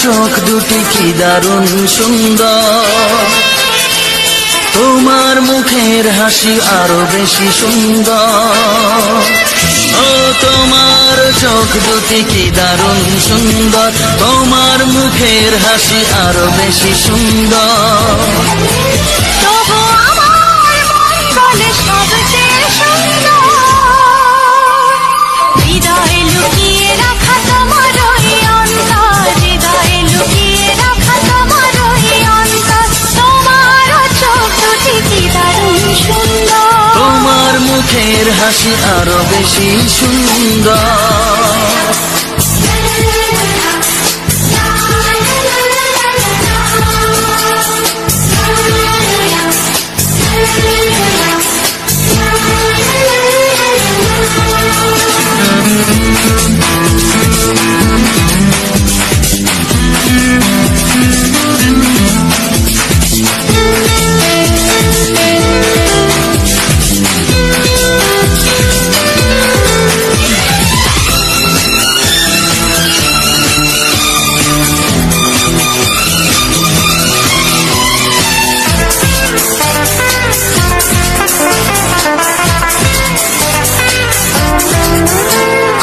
চোখ দুটি কি দারুণ সুন্দর, তোমার মুখের হাসি আরো বেশি সুন্দর। ও তোমার চোখ দুটি কি দারুণ সুন্দর, তোমার মুখের হাসি আরো বেশি সুন্দর। তবু আমার মন বলে সবচেয়ে সুন্দর, হৃদয়ে লুকিয়ে রাখা তোমার ওই অন্তর, হৃদয়ে লুকিয়ে রাখা তোমার ওই অন্তর। তোমার চোখ দুটি কি দারুণ সুন্দর, তোমার মুখের হাসি আরো বেশি সুন্দর।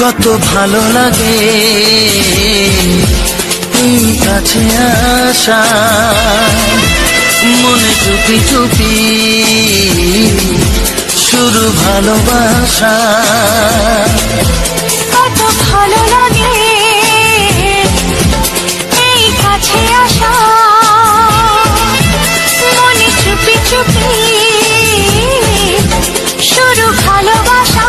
কত ভালো লাগে এই কাছে আসা, মনে চুপি চুপি শুরু ভালোবাসা। কত ভালো লাগে এই কাছে আসা, মনে চুপি চুপি শুরু ভালোবাসা।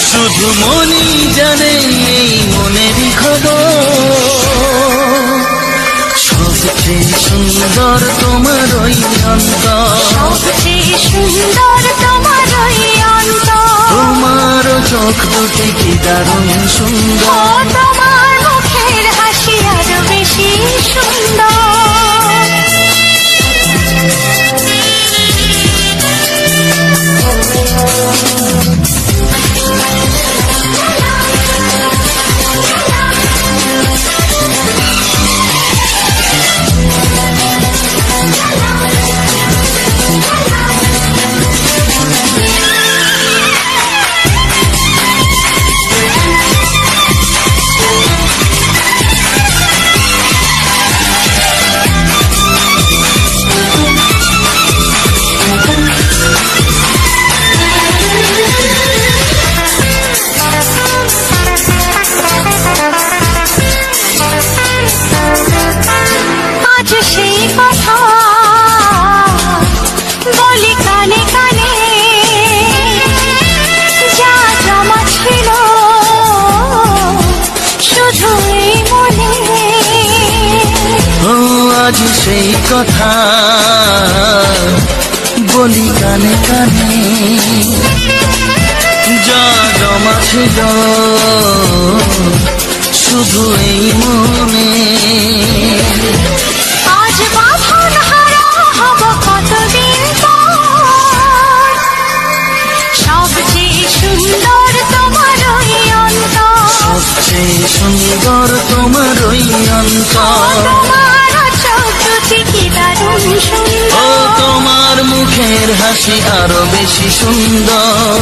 শুধু মনই জানে এই মনেরই খবর, সবচেয়ে সুন্দর তোমার ওই অন্তর, সবচেয়ে সুন্দর তোমার ওই অন্তর। তোমার চোখ দুটি কি দারুণ সুন্দর, তোমার মুখের হাসি আরো বেশি সুন্দর। আজ সেই কথা বলি কানে কানে, যা জমা ছিল শুধু এই মনে। আজ বাঁধন হারা হব কতদিন পর, সবচেয়ে সুন্দর তোমার ওই অন্তর, সবচেয়ে সুন্দর তোমার ওই অন্তর। ও তোমার মুখের হাসি আরো বেশি সুন্দর,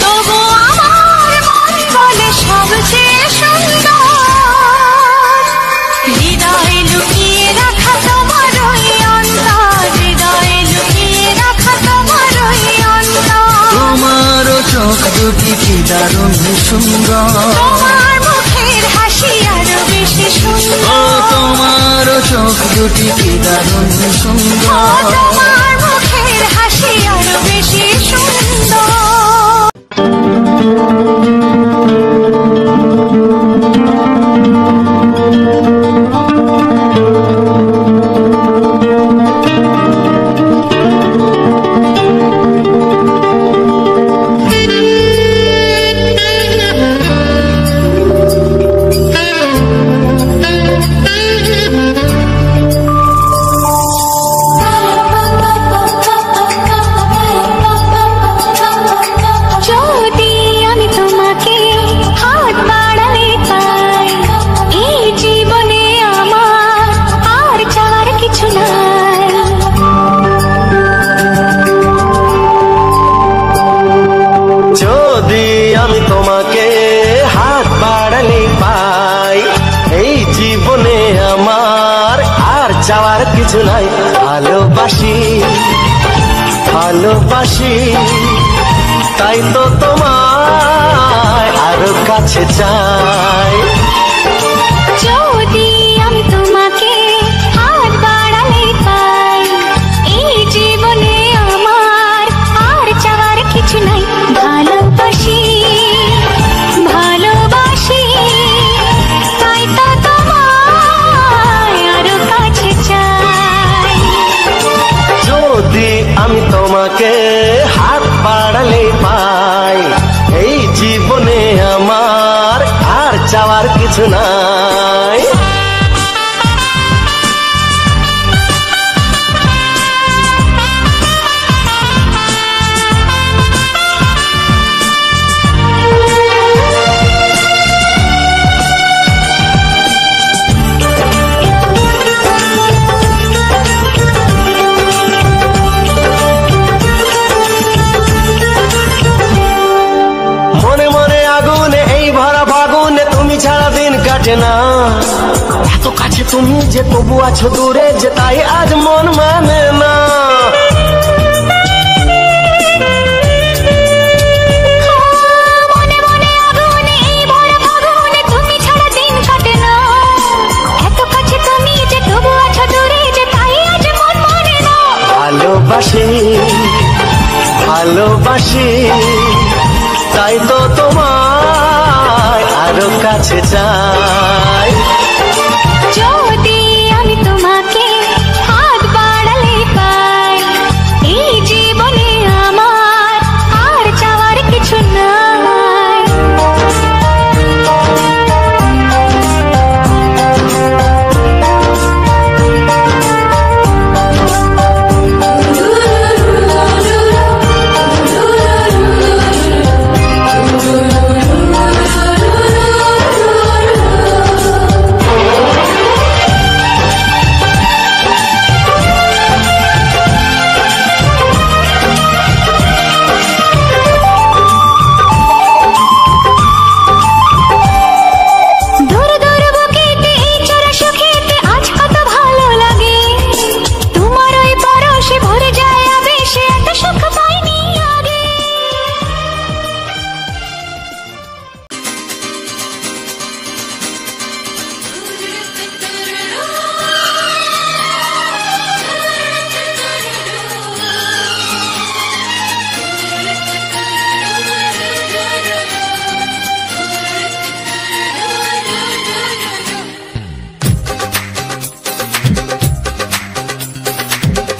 তবু আমার মন বলে সবচেয়ে সুন্দর, হৃদয়ে লুকিয়ে রাখা তোমার ওই অন্তর, হৃদয়ে লুকিয়ে রাখা তোমার ওই অন্তর। তোমার চোখ দুটি কি দারুণ সুন্দর, তোমার মুখের হাসি আরো বেশি সুন্দর। ও তোমার চোখ দুটি কি দারুণ সুন্দর, তোমার মুখের হাসি আরো বেশি সুন্দর। চাওয়ার কিছু নাই। ভালোবাসি ভালোবাসি তাই তো তোমায় আরো কাছে চাই। যদি আমি তোমাকে হাত বাড়ালে পাই, এই জীবনে আমার আর চাওয়ার কিছু নাই। ভালোবাসি ভালোবাসি তাই তো তোমায় আরো কাছে চাই। যদি আমি তোমাকে হাত বাড়ালে পাই, এই জীবনে আমার আর চাওয়ার কিছু নাই। না এত কাছে তুমি যে তবু আছো দূরে, যে তাই আজ মন মানে না। মনে মনে আগুনে এই ভরা ফাগুনে তুমি ছাড়া দিন কাটে না। এত কাছে তুমি যে তবু আছো দূরে, যে তাই আজ মন মানে না। ভালোবাসি ভালোবাসি তাই তো তোমায় আরো কাছে চাই। যদি আমি তোমাকে হাত বাড়ালে পাই, এই জীবনে আমার আর চাওয়ার কিছু নাই।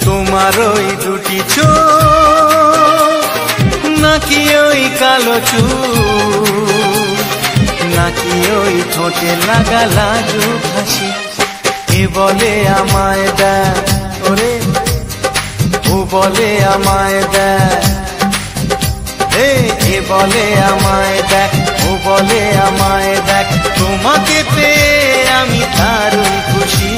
তোমার ওই দুটি চোখ, নাকি ওই কালো চুল, নাকি ওই ঠোঁটে লাগা লাজুক হাসি, এ বলে আমায় দেয় ওরে, ও বলে আমায় দেয়, এ বলে আমায় দেখ, ও বলে আমায় দেখ, তোমাকে পেয়ে আমি দারুণ খুশি।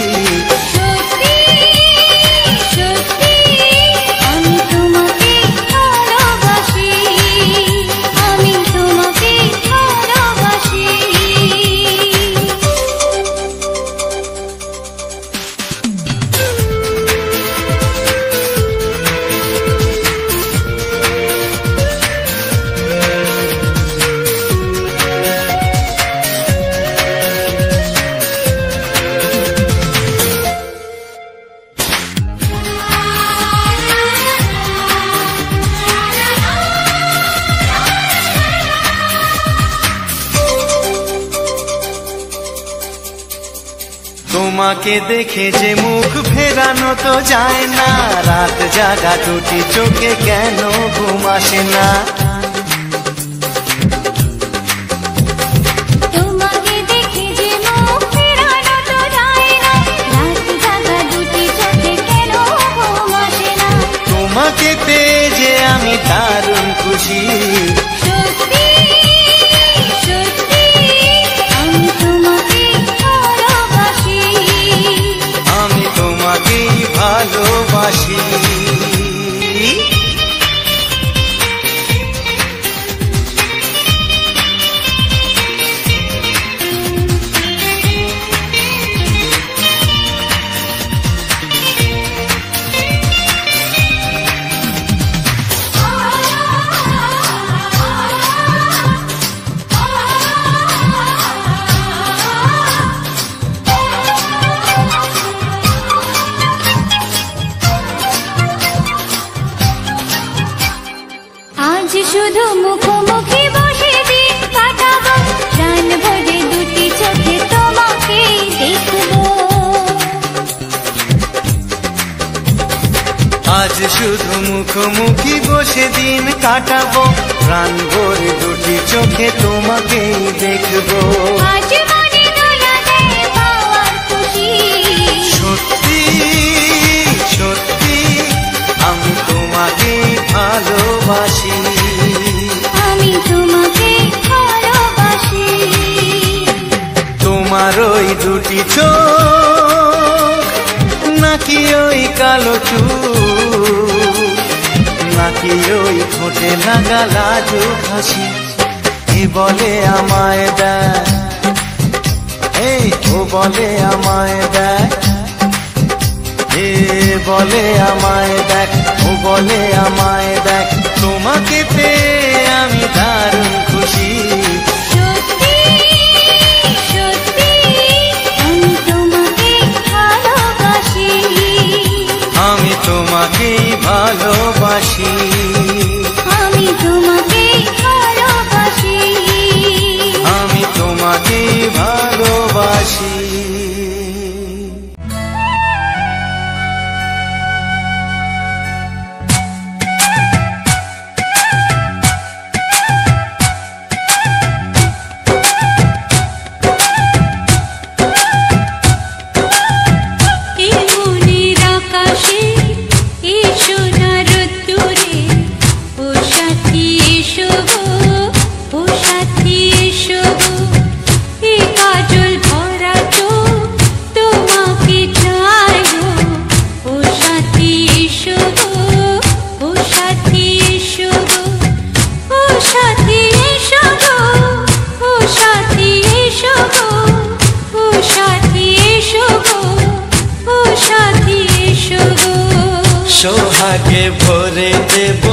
তোমাকে দেখে যে মুখ ফেরানো তো যায় না, রাত জাগা দুটি চোখে কেন ঘুম আসে না। তোমাকে দেখে যে মুখ ফেরানো তো যায় না, রাত জাগা দুটি চোখে কেন ঘুম আসে না। তোমাকে পেয়ে যে আমি দারুণ খুশি। সত্যি সত্যি আমি তোমাকে ভালোবাসি, আমি তোমাকেই ভালোবাসি। আজ শুধু মুখোমুখি বসে দিন কাটাবো, প্রাণ ভরে দুটি চোখে তোমাকেই দেখবো। আজ মনে দোলা দেয় পাওয়ার খুশি, সত্যি সত্যি আমি তোমাকে ভালোবাসি, আমি তোমাকে ভালোবাসি। তোমার ওই দুটি চোখ নাকি ওই কালো চুল, নাকি ওই ঠোঁটে লাগা লাজুক হাসি, এ বলে আমায় দেয়, এই ও বলে আমায় দেয়, এ বলে আমায় দেখ, ও বলে আমায় দেখ, তোমাকে পেয়ে আমি দারুণ খুশি। সত্যি সত্যি আমি তোমাকে ভালোবাসি, আমি তোমাকেই ভালোবাসি, আমি তোমাকে ভালোবাসি, আমি তোমাকেই ভালোবাসি। সোহাগে ভরে দেব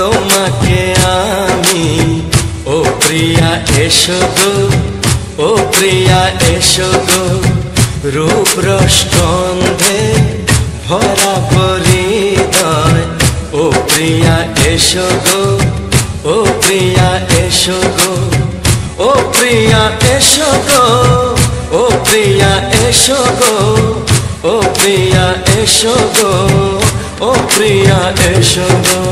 তোমাকে আমি, ও প্রিয়া এসো গো, ও প্রিয়া এসো গো, রূপ রসগন্ধে ভরা পরিদয়, ও প্রিয়া এসো গো, ও প্রিয়া এসো গো, ও প্রিয়া এসো গো, ও প্রিয়া এসো গো, ও প্রিয়া এসো গো, ও প্রিয়া এসো গো।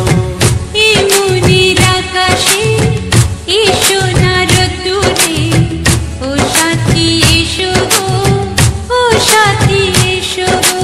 এই মনের আকাশে এসো না রোদ্দুরে, ও সাথী এসো গো, ও সাথী এসো গো।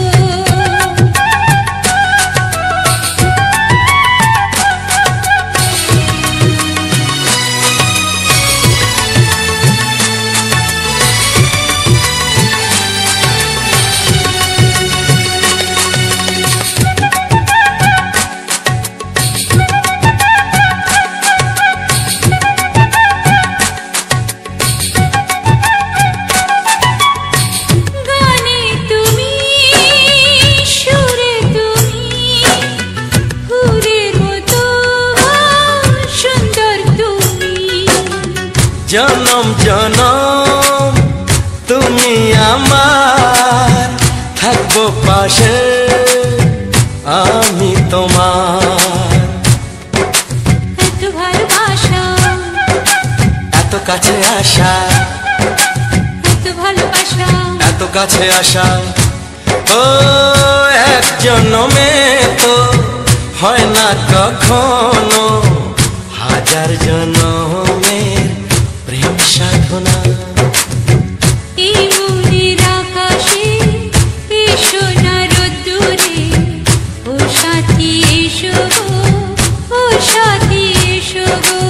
জনম জনম তুমি আমার, থাকবো পাশে আমি তোমার। এত ভালোবাসা, এত কাছে আসা, এত ভালোবাসা, এত কাছে আসা, ও এক জন্মে তো হয় না কখনো, হাজার জন্মের প্রেম সাধনা। এই মনের আকাশে এসো না রোদ্দুরে, ও সাথী এসো গো, ও সাথী এসো গো।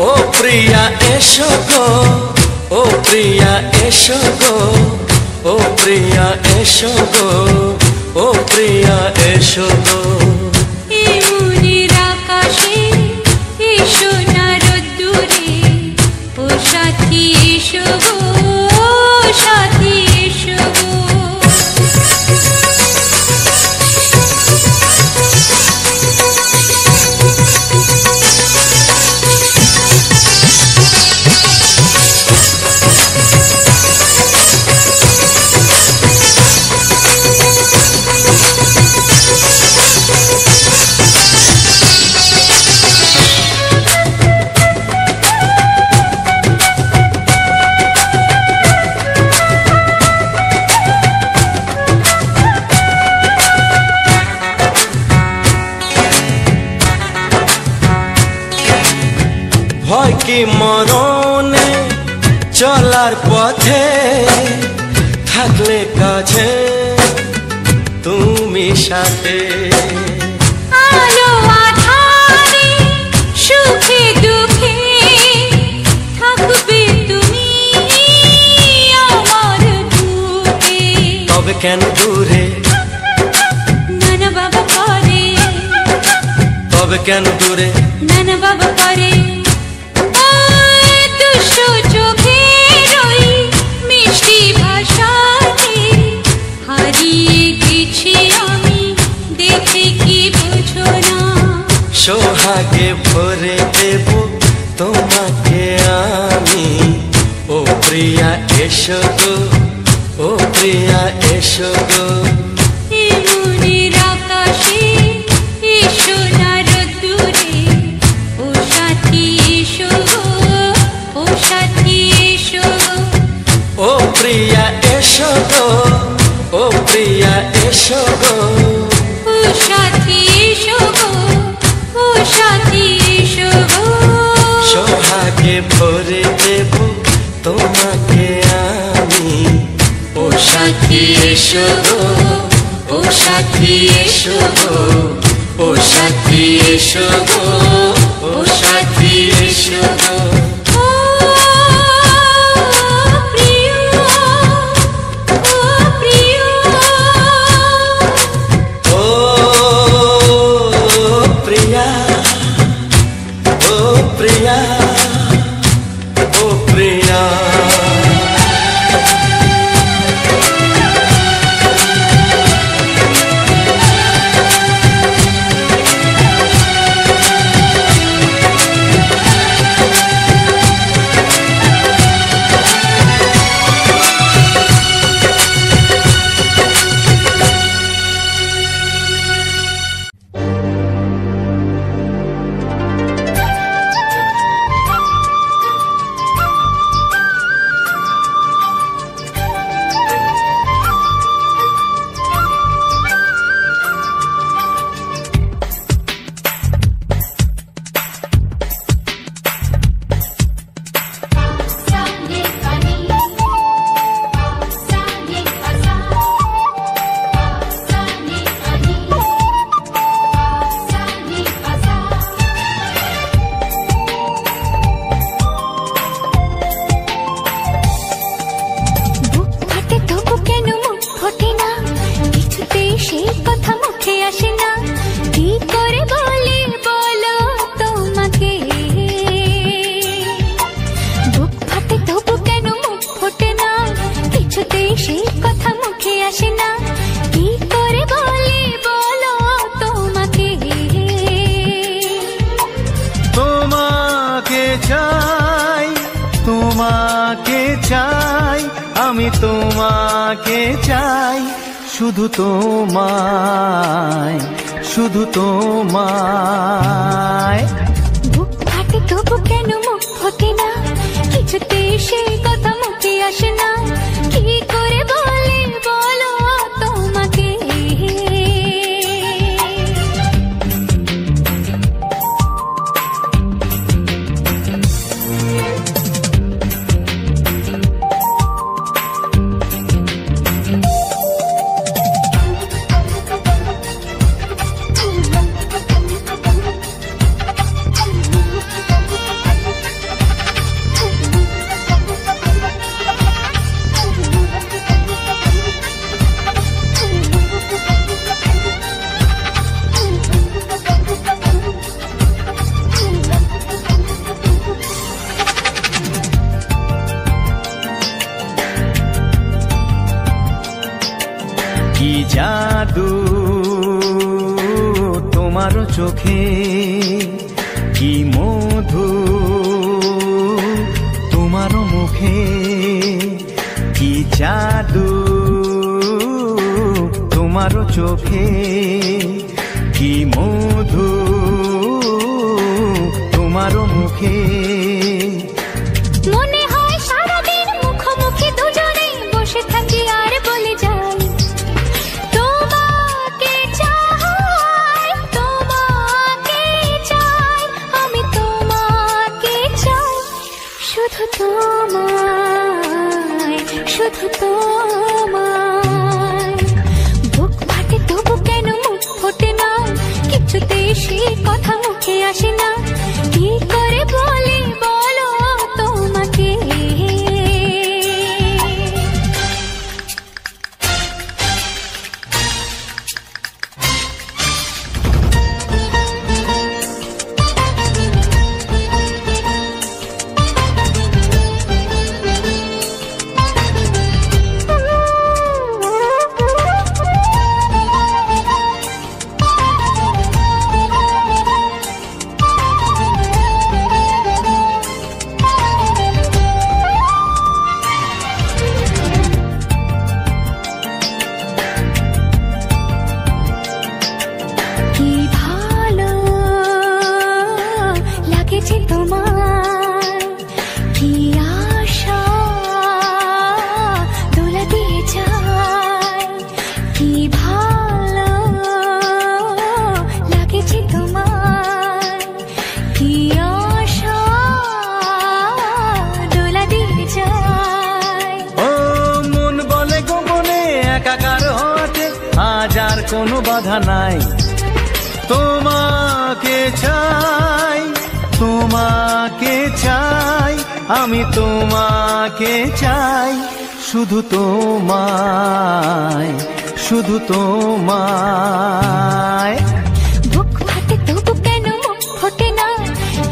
ও প্রিয়া এসো গো, ও প্রিয়া এসো গো, ও প্রিয়া এসো গো, ও প্রিয়া এসো গো। এই মনের আকাশে এসো না রোদ্দুরে, ও সাথী এসো গো, ও সাথী এসো গো। চলার পথে থাকলে কাছে তুমি সাথে, আলো আঁধারে সুখে দুঃখে থাকবে তুমি আমার বুকে। তবে কেন দূরে নানা বাবা করে, তবে কেন দূরে নানা বাবা করে। দুষ্টু চোখের ওই মিষ্টি ভাষাতে হারিয়ে গেছি আমি, দেখে কি বুঝো না। সোহাগে ভরে দেব তোমাকে আমি, ও প্রিয়া এসো গো, ও প্রিয়া এসো গো। এ মনের আকাশে এসো না রোদ্দুরে, ও সাথী এসো গো, ও সাথী এসো গো। ও প্রিয়া এসো গো, ও প্রিয়া এসো গো। ও সাথী এসো গো, ও সাথী এসো গো। সোহাগে ভরে দেব তোমাকে আমি, ও সাথী এসো গো, ও সাথী এসো গো, ও সাথী এসো গো, ও সাথী এসো গো। ও প্রিয়, ও প্রিয়, ও প্রিয়া, ও প্রিয়া, ও প্রিয়া। তোমাকে চাই, আমি তোমাকে চাই, শুধু তোমায়, শুধু তোমায়। বুক ফাটে তবু কেন মুখ ফোটে না, কিছুতে সে কথা মুখে আসে না, কি করে বলে বলো তোমাকে। কি জাদু তোমার চোখে, কি মধু তোমার মুখে, কি জাদু তোমার চোখে, কি মধু তোমার মুখে। মনে হয় সারাদিন মুখোমুখি দুজনে বসে থাকি আর বলে যাই, তোমাকে চাই, তোমাকে চাই, আমি তোমাকে চাই, শুধু তোমায়। আজ আর কোনো বাধা নাই। তোমাকে চাই, তোমাকে চাই, আমি তোমাকে চাই, শুধু তোমায়, শুধু তোমায়। বুক ফাটে তবু কেন মুখ ফোটে না,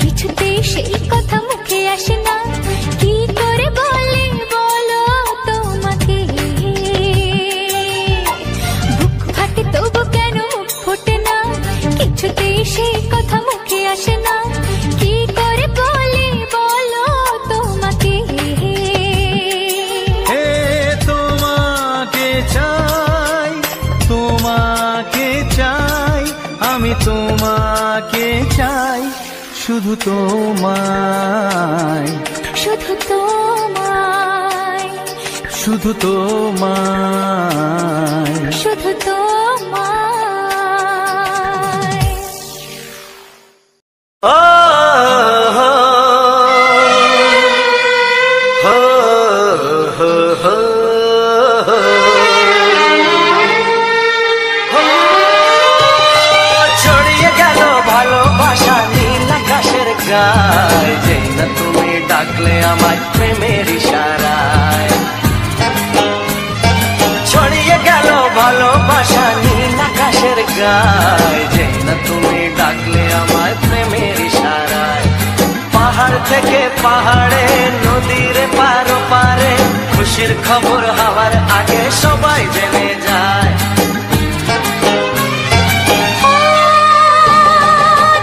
কিছুতেই সেই কথা মুখে আসে না, কি করে বলে বলো তোমাকে। বুক ফাটে তবু কেন মুখ ফোটে না, কিছুতেই সেই কথা মুখে আসে না, কি করে বলে বলো তোমাকে। হে তোমাকে চাই, তোমাকে চাই, আমি তোমাকে চাই, শুধু তোমায়, শুধু তোমায়, শুধু তোমায়, শুধু তোমায়। ও হো হো হো হো ছড়িয়ে গেল ভালোবাসা নীল আকাশের গায়, যেই না তুমি ডাকলে আমায় প্রেমের ইশারায়। ছড়িয়ে গেল ভালোবাসা নীল আকাশের গায়, যেই না তুমি ডাকলে আমায় প্রেমের ইশারায়। পাহাড় থেকে পাহাড়ে, নদীর পারো পারে, খুশির খবর হওয়ার আগে সবাই জেনে যায়।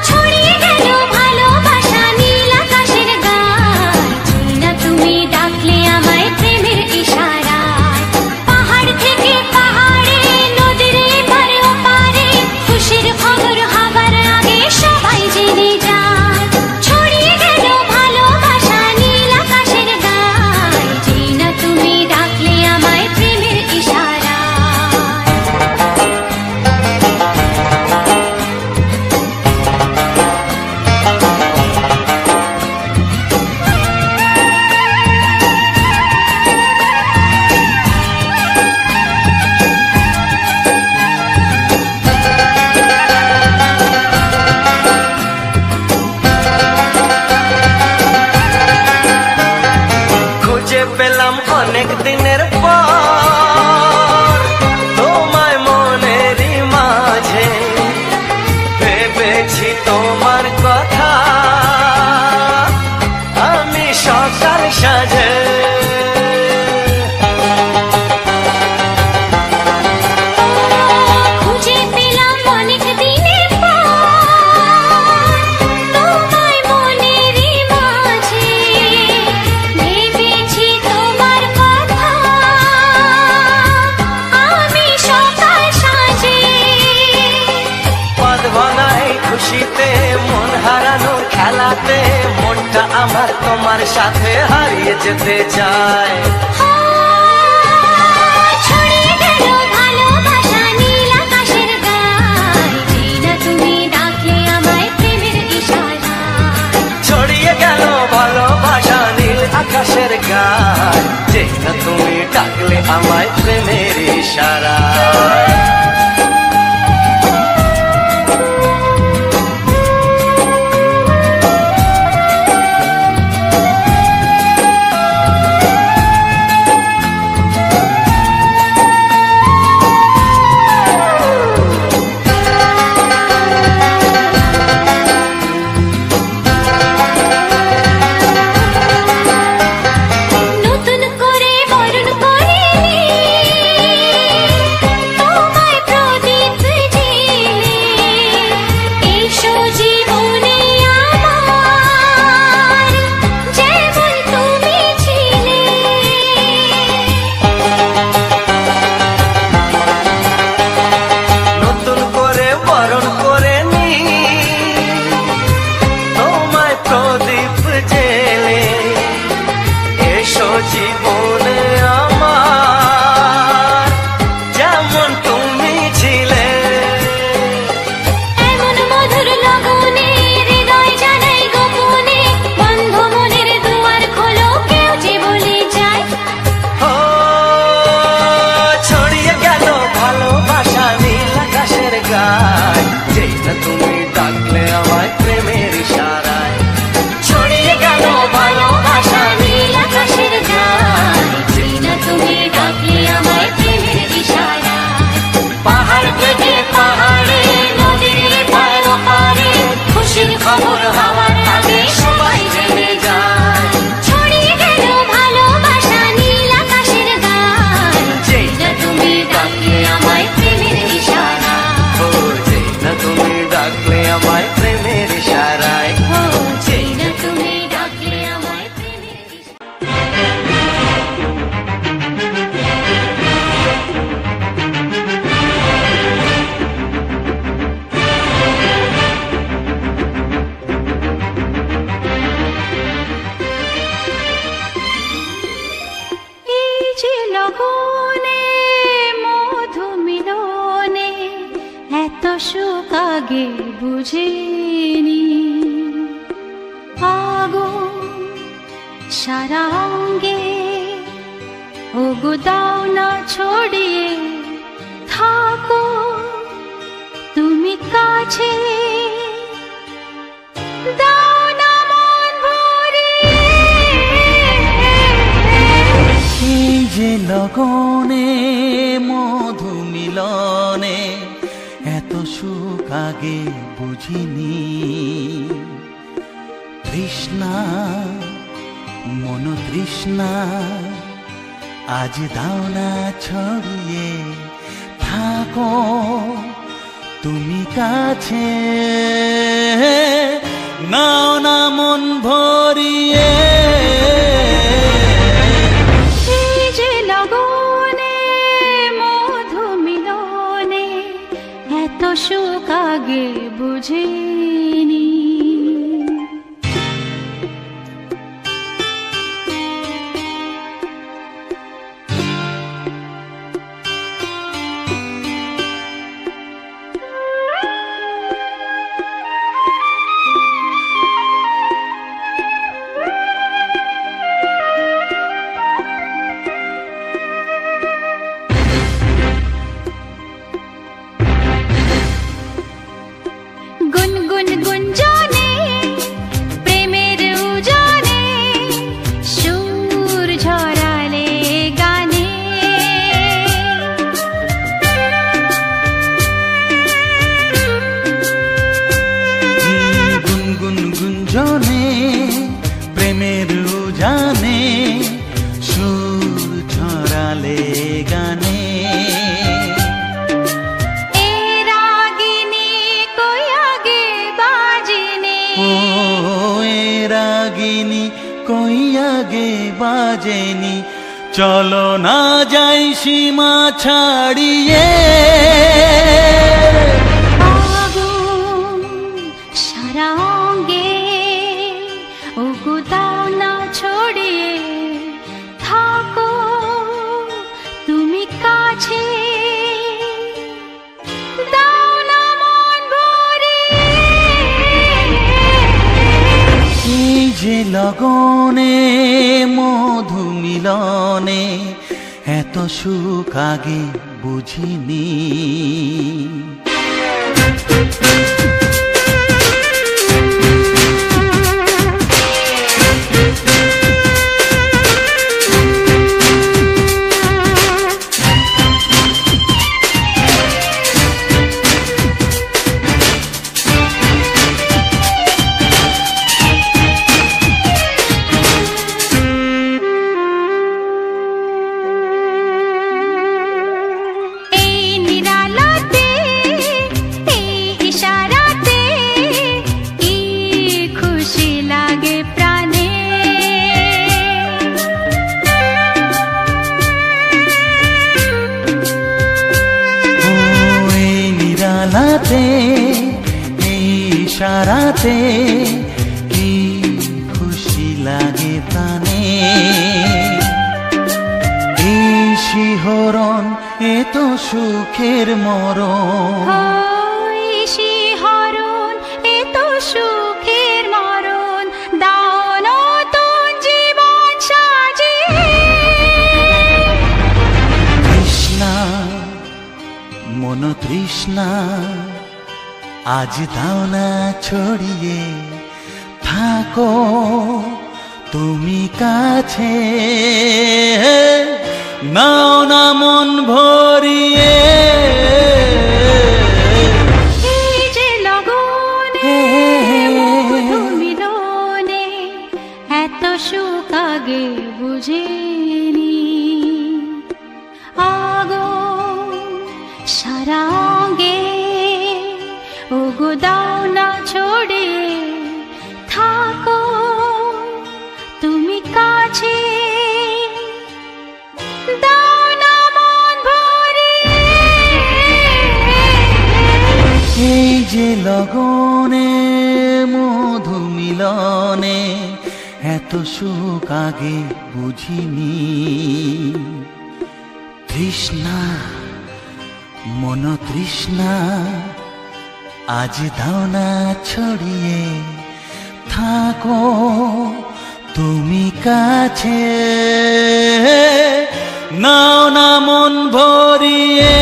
ছড়িয়ে গেল ভালোবাসা নীল আকাশের গায়, যেই না তুমি ডাকলে আমায় প্রেমের ইশারায়। পাহাড় থেকে পাহাড়ে, নদীর এপারে ওপারে, খুশির খবর হবার আগে সবাই জেনে যায়। ছড়িয়ে গেল ভালোবাসা নীল আকাশের গায়, যেই না তুমি ডাকলে আমায় প্রেমের ইশারায়। খুঁজে পেলাম অনেক দিনের পর তোমায় মনেরই মাঝে, ভেবেছি তোমার কথা আমি সকাল সাজে। খুঁজে পেলাম অনেক দিনের পর তোমায় মনেরই মাঝে, ভেবেছি তোমার কথা আমি সকাল সাজে। পদ ভাঙাই খুশিতে, মন হারানোর খেলাতে, মনটা আমার তোমার সাথে হারিয়ে যেতে চায়। ছড়িয়ে গেল ভালোবাসা নীল আকাশের গায়, যেই না তুমি ডাকলে আমায় প্রেমের ইশারায়। ছড়িয়ে গেল ভালোবাসা নীল আকাশের গায়, যেই না তুমি ডাকলে আমায় প্রেমের ইশারায়। এত সুখ আগে বুঝিনি। আগুন সারা অঙ্গে ওগো দাও না ছড়িয়ে থাকো তুমি কাছে, দাও না মন ভরিয়ে। এই যে লগনে মধু মিলনে এত সুখ আগে বুঝিনি। তৃষ্ণা মন তৃষ্ণা আজ দাও না ছড়িয়ে থাকো তুমি কাছে, নাও না মন ভরিয়ে। এই যে লগনে মধু মিলনে এত সুখ আগে বুঝিনি। গুনগুন গুঞ্জনে প্রেমের উজানে সুর ঝরালে গানে, গুনগুন গুঞ্জনে প্রেমের উজানে সুর ঝরালে গানে। এ রাগিনী কই আগে বাজেনি, ও এ রাগিনী কই আগে বাজেনি, চলো না যাই সীমা ছাড়িয়ে। আগুন সারা অঙ্গে ওগো দাও না ছড়িয়ে থাকো তুমি কাছে, দাও না মন ভরিয়ে। এই যে লগনে মধু মিলনে এত সুখ আগে বুঝিনি। এই নিরালাতে এই ইশারাতে কি খুশি লাগে প্রাণে, ও এই নিরালাতে এই ইশারাতে কি খুশি লাগে প্রাণে। এই শিহরণ এ তো সুখের মরণ, ওই শিহরণ এ তো সুখের মরণ, দাও নতুন জীবন সাজিয়ে। তৃষ্ণা মন তৃষ্ণা আজ দাও না ছড়িয়ে থাকো তুমি কাছে, নাও না মন ভরিয়ে। এই যে লগনে মধু মিলনে এত সুখ আগে বুঝিনি। আগুন সারা অঙ্গে ওগো দাও না ছড়িয়ে থাকো তুমি কাছে, দাও না মন ভরিয়ে। এই যে লগনে মধু মিলনে এত সুখ আগে বুঝিনি। তৃষ্ণা মন তৃষ্ণা আজ দাও না ছড়িয়ে থাকো তুমি কাছে, নাও না মন ভরিয়ে।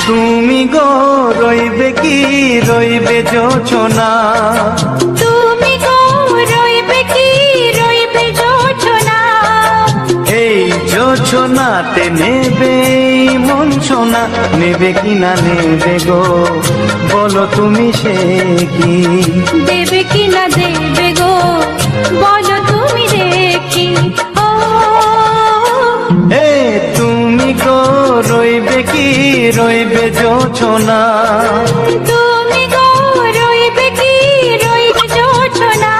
তুমি গো রইবে কি রইবে যোচনা, তুমি গো রইবে কি রইবে যোচনা, এই যোচনাতে নেবে মন সোনা, নেবে কি না নেবে গো বলো তুমি সে কি, দেবে কি না দেবে গো বলো তুমি দেখি। ও এ তুমি গো রইবে কি রইবে যোচনা, তুমি গো রইবে কি রইবে যোচনা।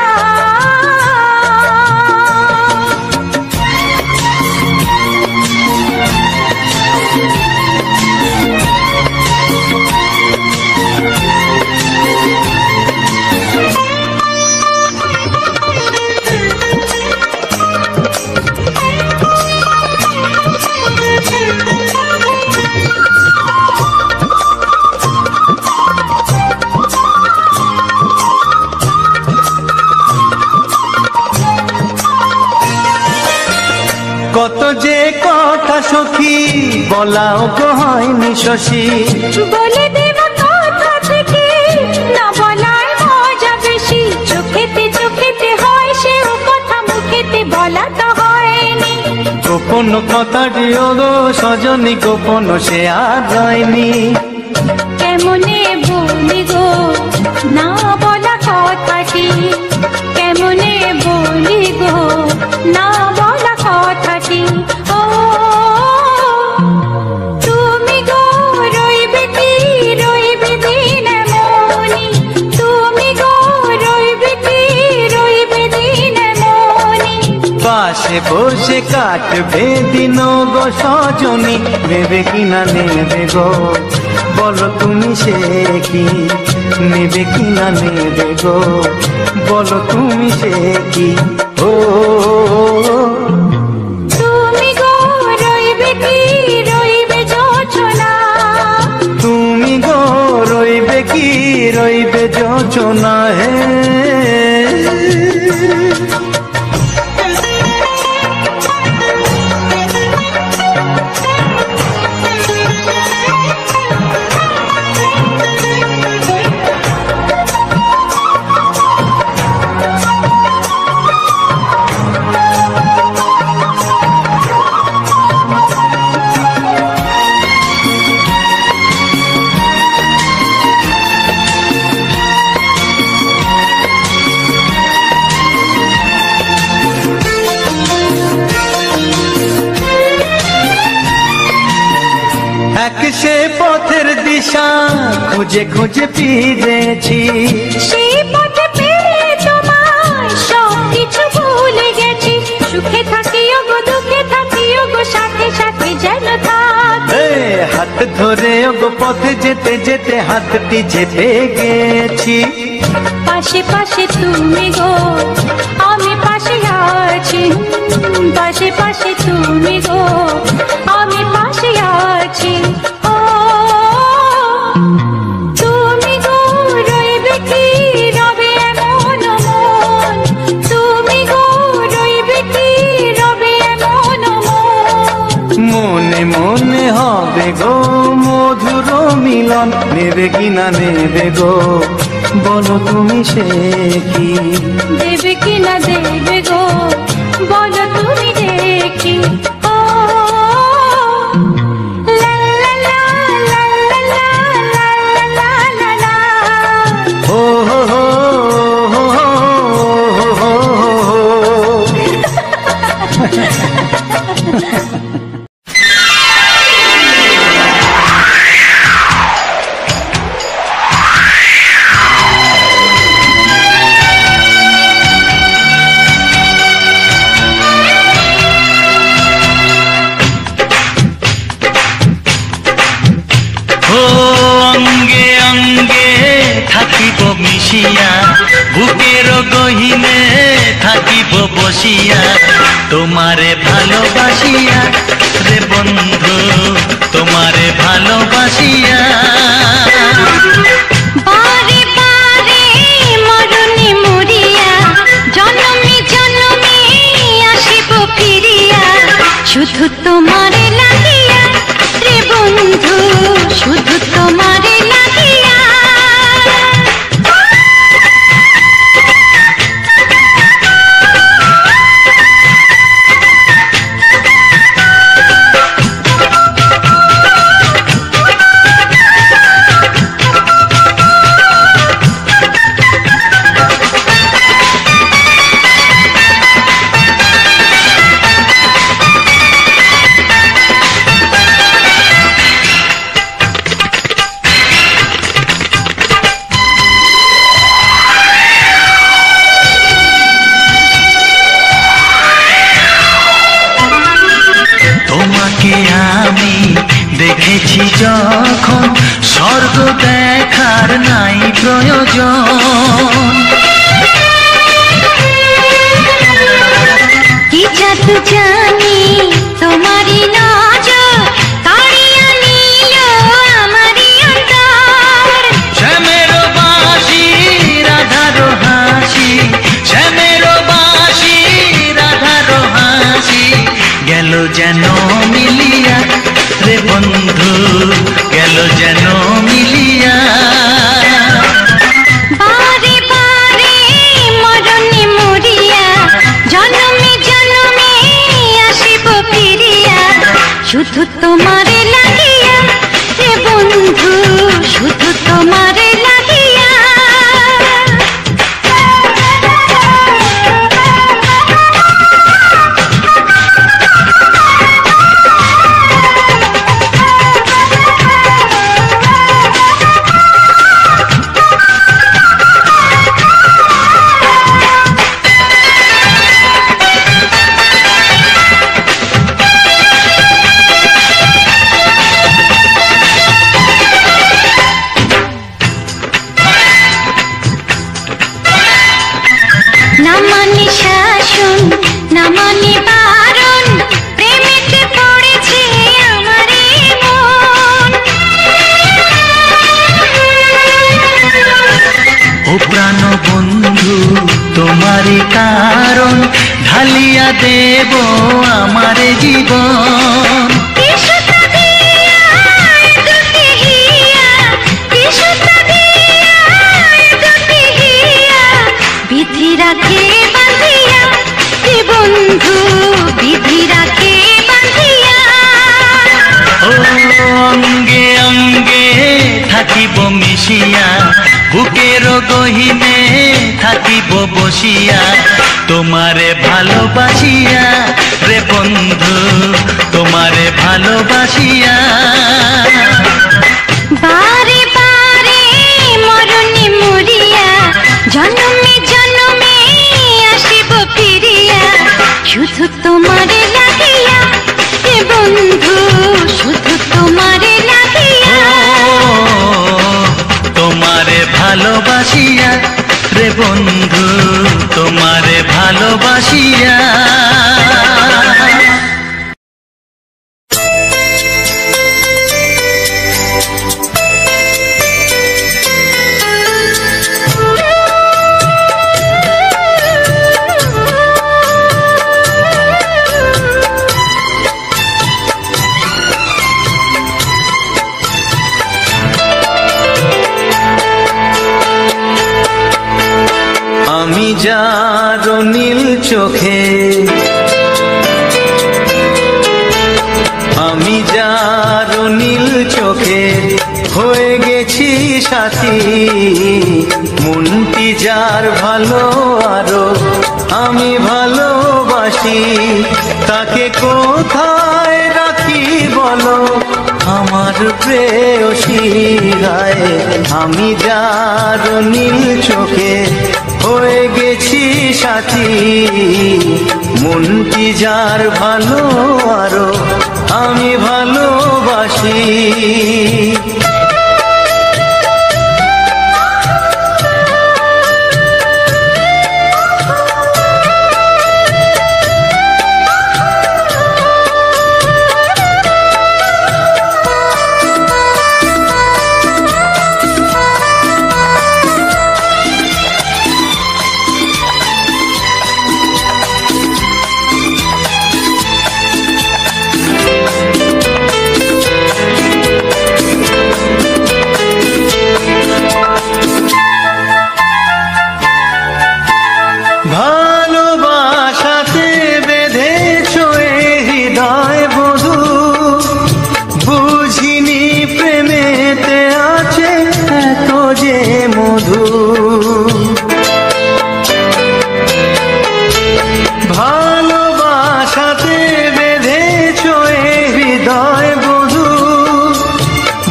কত যে কথা সখী বলাও গো হয়নি শশী, বলে দেব কথা থেকে না বলার মজা বেশি, চোখেতে চোখেতে হয় সে কথা মুখেতে বলা তো হয়নি। গোপন কথাটি গো সজনী গোপন সে আর হয়নি, কেমনে বলি গো না বলা কথাটি, কেমনে বলি গো না বলা কথাটি। ও তুমি গো রইবে কি রইবে দিন মনি, তুমি গো রইবে কি রইবে দিন মনি, পাশে বসে কাটবে দিন গো সজনী, নেবে কি না নেবে গো বলো তুমি সে কি, নেবে কি না নেবে গো বলো তুমি সে কি। ও তুমি গো রইবে কি রইবে যোচনা, তুমি গো রইবে কি রইবে যোচনা। হে এক সে পথের দিশা খুঁজে খুঁজে ফিরেছি, সেই পথে পেয়ে তোমায় সব কিছু ভুলে গেছি, সুখে থাকিও গো দুঃখে থাকিও গো সাথে সাথে যেন থাক। হাত ধরে গো পথে যেতে যেতে হাতটি চেপে গেছি, পাশে পাশে তুমি গো আমি পাশে আছি, পাশে পাশে তুমি গো আমি পাশে আছি। ও তুমি গো রইবে কি রবে এমন মন, তুমি গো রইবে কি রবে এমন মন, মনে মনে হবে গো মধুর মিলন নেবে কিনা নেবে গো, বলো তুমি সে কি? দেবে কিনা দেবে গো, বলো তুমি দেখি। ও লা লা লা লা লা লা লা লা লা। ও হো হো হো হো হো হো। অঙ্গে অঙ্গে থাকিব মিশিয়া, বুকের গহিনে থাকিব বসিয়া, তোমারে ভালোবাসিয়া রে বন্ধু, তোমারে ভালোবাসিয়া। বারে বারে মরণে মরিয়া, জনমে জনমে আসিব ফিরিয়া, শুধু তোমারে লাগিয়া রে বন্ধু, শুধু তোমারে লাগিয়া। তোমাকে আমি দেখেছি যখন, স্বর্গ দেখার নাই প্রয়োজন। কি জাদু জানি তোমারই নজর, কাড়িয়া নিল আমারই অন্তর। শ্যামের বাঁশি রাধার হাসি, শ্যামের বাঁশি রাধার হাসি, গেল যেন মিলিয়া রে বন্ধু, গেল যেন মিলিয়া। বারে বারে মরণে মরিয়া, জনমে জনমে আসিব ফিরিয়া, শুধু তোমারে লাগিয়া রে বন্ধু, শুধু তোমারে লাগিয়া। না মানে শাসন, না মানে বারণ, প্রেমেতে পড়েছে আমারে মন। ও প্রাণ বন্ধু তোমারই কারণ, ঢালিয়া দেব আমারে জীবন। বিধি রাখে বাঁধিয়া হে বন্ধু, বিধি রাখে বাঁধিয়া। ও অঙ্গে অঙ্গে থাকিব মিশিয়া, বুকের গহিনে থাকিব বসিয়া, তোমারে ভালোবাসিয়া রে বন্ধু, তোমারে ভালোবাসিয়া। বারে বারে মরণে মরিয়া, জনমে জনমে আসিব ফিরিয়া, শুধু তোমারে লাগিয়া হে বন্ধু, শুধু তোমারে লাগিয়া। তোমারে ভালোবাসিয়া রে বন্ধু, তোমারে ভালোবাসিয়া। যার নীল চোখে, আমি যার নীল চোখে হয়ে গেছি সাথী। মনটি যার ভালো আরো আমি ভালোবাসি, তাকে কোথায় রাখি বলো আমার প্রেয়সী। গায়ে আমি যার নীল চোখে হয়ে গেছি সাথী। মনটি যার ভালো আরো আমি ভালোবাসি। ভালোবাসাতে বেঁধেছ হৃদয় বধূ, বুঝিনি প্রেমেতে আছে এত যে মধু। ভালোবাসাতে বেঁধেছ হৃদয় বধূ,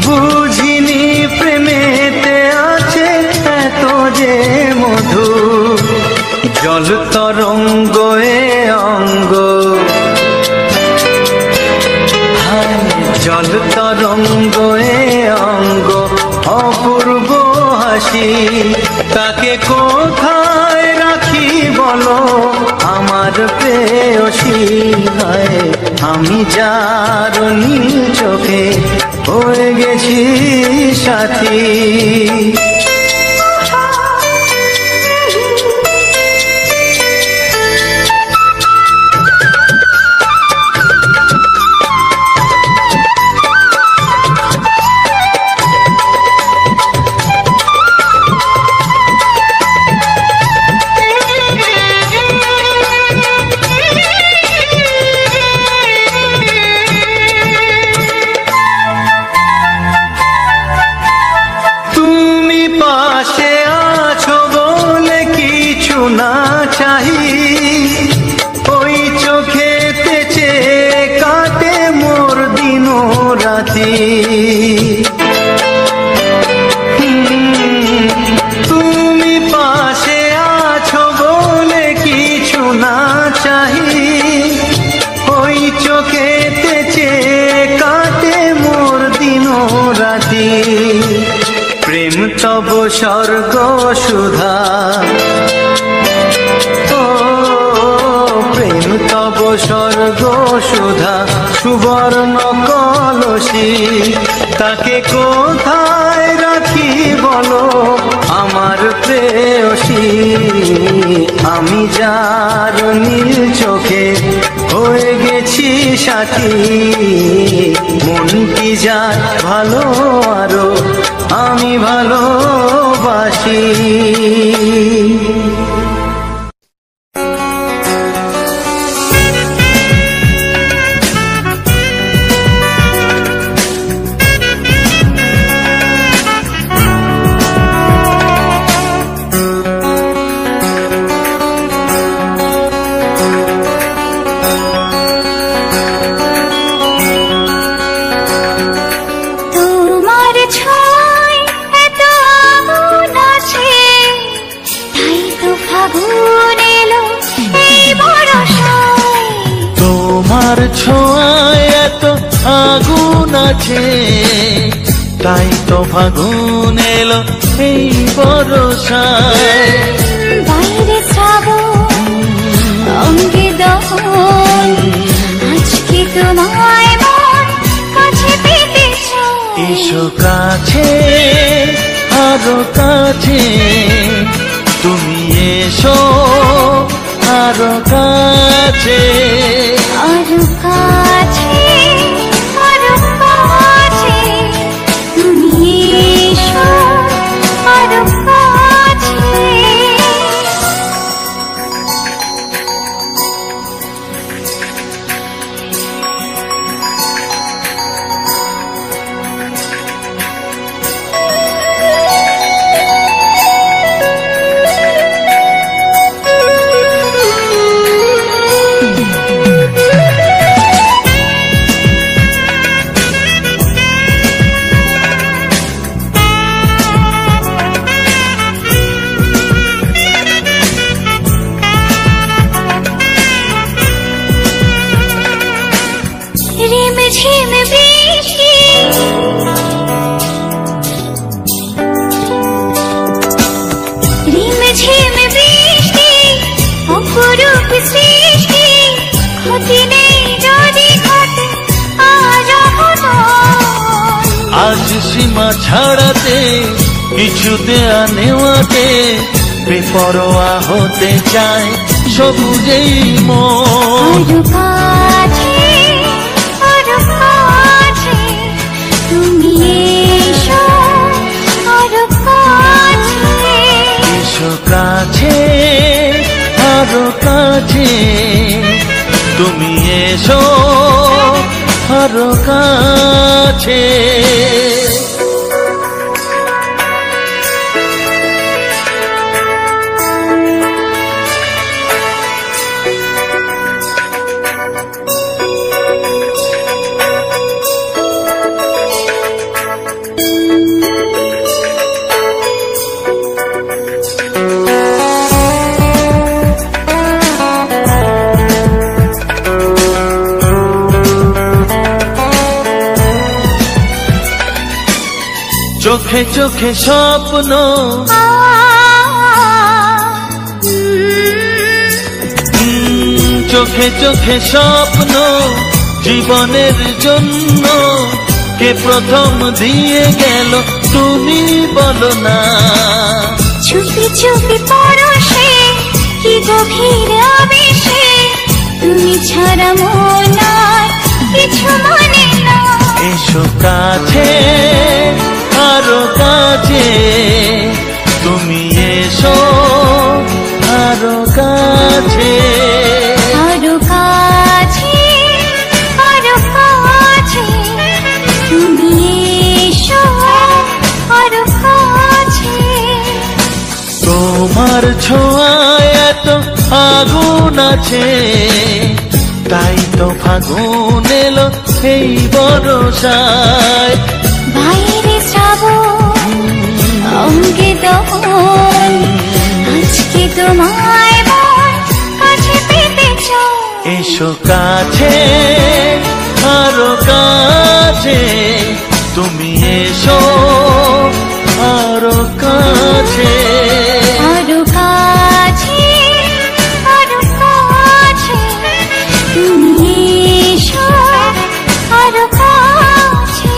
বুঝিনি প্রেমেতে আছে এত যে মধু। জল তরঙ্গ এ অঙ্গ, জল তরঙ্গ এ অঙ্গ অপূর্ব হাসি। তাকে কোথায় রাখি বলো আমার প্রেয়সী। আমি যার নীল চোখে হয়ে গেছি সাথী। পাশে আছো বলে কিছু না চাহি, ওই চোখেতে চেয়ে কাটে মোর দিন রাতি। তুমি পাশে আছো বলে কিছু না চাহি, ওই চোখেতে চেয়ে কাটে মোর দিন রাতি। প্রেম তব স্বর্গ সুধা, ও প্রেম তব স্বর্গ সুধা সুবর্ণ কলসী। তাকে কোথায় রাখি বলো আমার প্রেয়সী। আমি যার নীল চোখে হয়ে গেছি সাথী। মনটি যার ভালো আরো আমি ভালোবাসি। তোমার ছোঁয়ায় এত আগুন আছে, তাই তো ফাগুন এলো এই বরষায়। বাইরে শ্রাবণ অঙ্গে দহন, আজকে তোমায় মন কাছে পেতে চায়। এসো কাছে আরো কাছে, তুমি এসো আরো কাছে। আরো কাছে আরো কাছে, তুমি এসো আরো কাছে। আজ সীমা ছাড়াতে কিছু দেয়া নেওয়াতে বেপরোয়া হতে চায় সবুজেই মন। আরো কাছে, আরো কাছে তুমি এসো, আরো কাছে এসো কাছে, আরো কাছে তুমি এসো, আরো কাছে। চোখে চোখে স্বপ্ন, চোখে চোখে স্বপ্ন জীবনের জন্য কে প্রথম দিয়ে গেল তুমি বলো না। চুপি চুপি পরশে কি গভীর আবেশে তুমি ছাড়া মন আর কিছু মানে না। এসো কাছে, আরো কাছে তুমি এসো, আরো কাছে। আরো কাছে, আরো কাছে তুমি এসো, আরো কাছে। তোমার ছোঁয়ায় এত আগুন আছে, তাই তো ফাগুন এলো এই বরষায়। বাইরে শ্রাবণ অঙ্গে দহন, আজকে তোমায় মন কাছে পেতে চাও। এসো কাছে, আরো কাছে তুমি এসো, আরো কাছে। আরো কাছে, আরো কাছে তুমি এসো, আরো কাছে।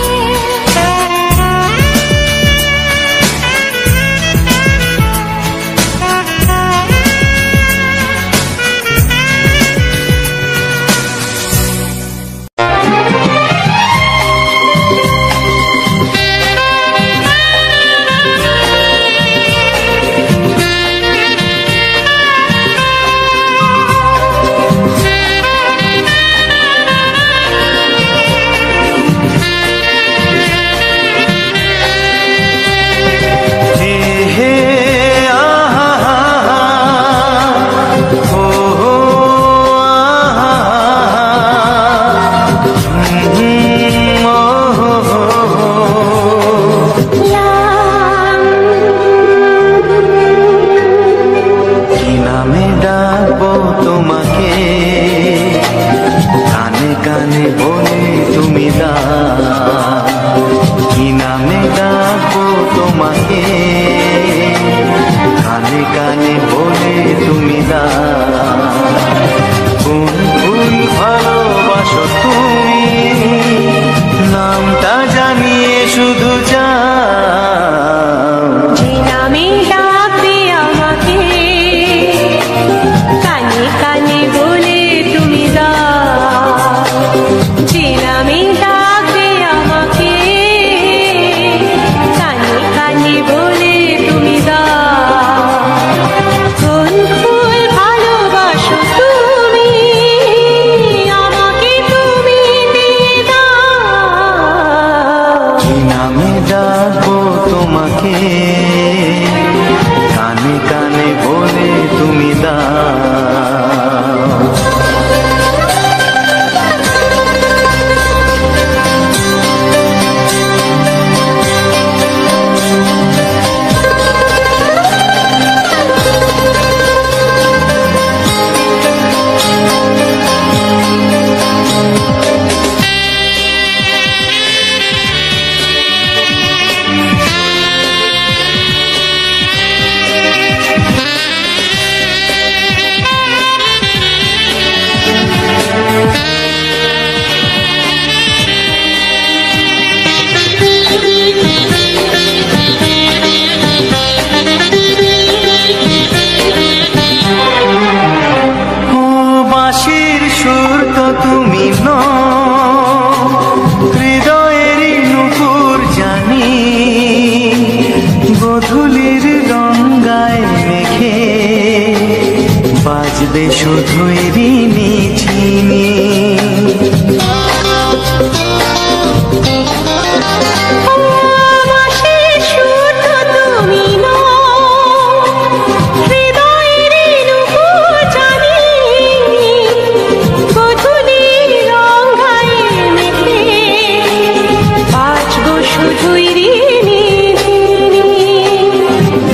করবে শুধুই ঋণী চিনি।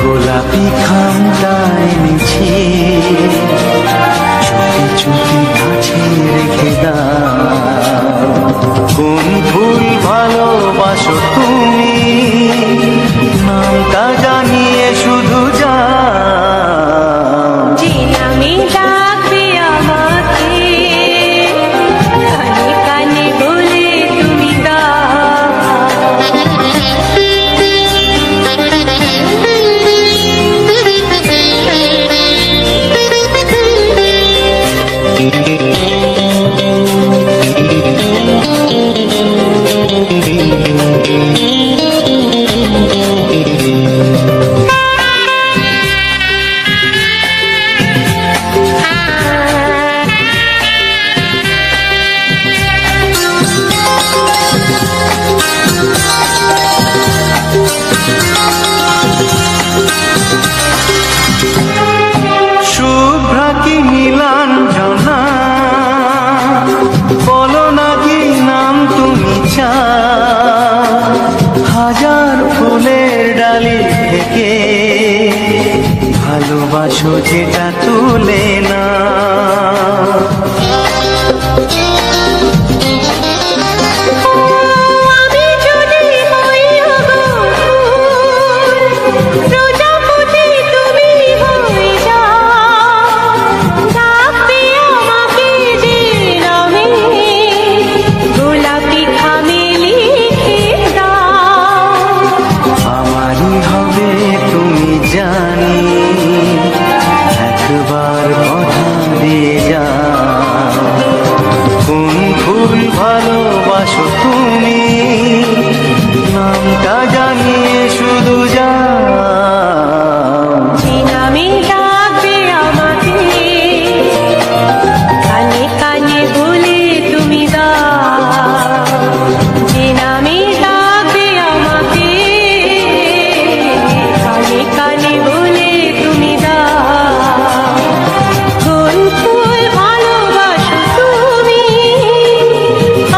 গোলাপি খামটা এনেছি, চুপি চুপি কাছে রেখে দাও। কোন ফুল ভালোবাসো তুমি, নামটা জানিয়ে শুধু যাও। যে নামে ডাকবে আমাকে, কানে কানে বলে তুমি শুভ্রা কি নীলাঞ্জনা, বলো না কি নাম তুমি চাও। হাজার ফুলের ডালি থেকে ভালোবাসো যেটা তুলে না। জানি একবার কথা দিয়ে যাও। কোন ফুল ভালোবাসো তুমি, নামটা জানিয়ে শুধু যাও। যে নামে ডাকবে আমাকে, কানে কানে বলে তুমি দাও। যে নামে ডাকবে আমাকে, কানে কানে বলে তুমি দাও। কোন ফুল ভালোবাসো তুমি,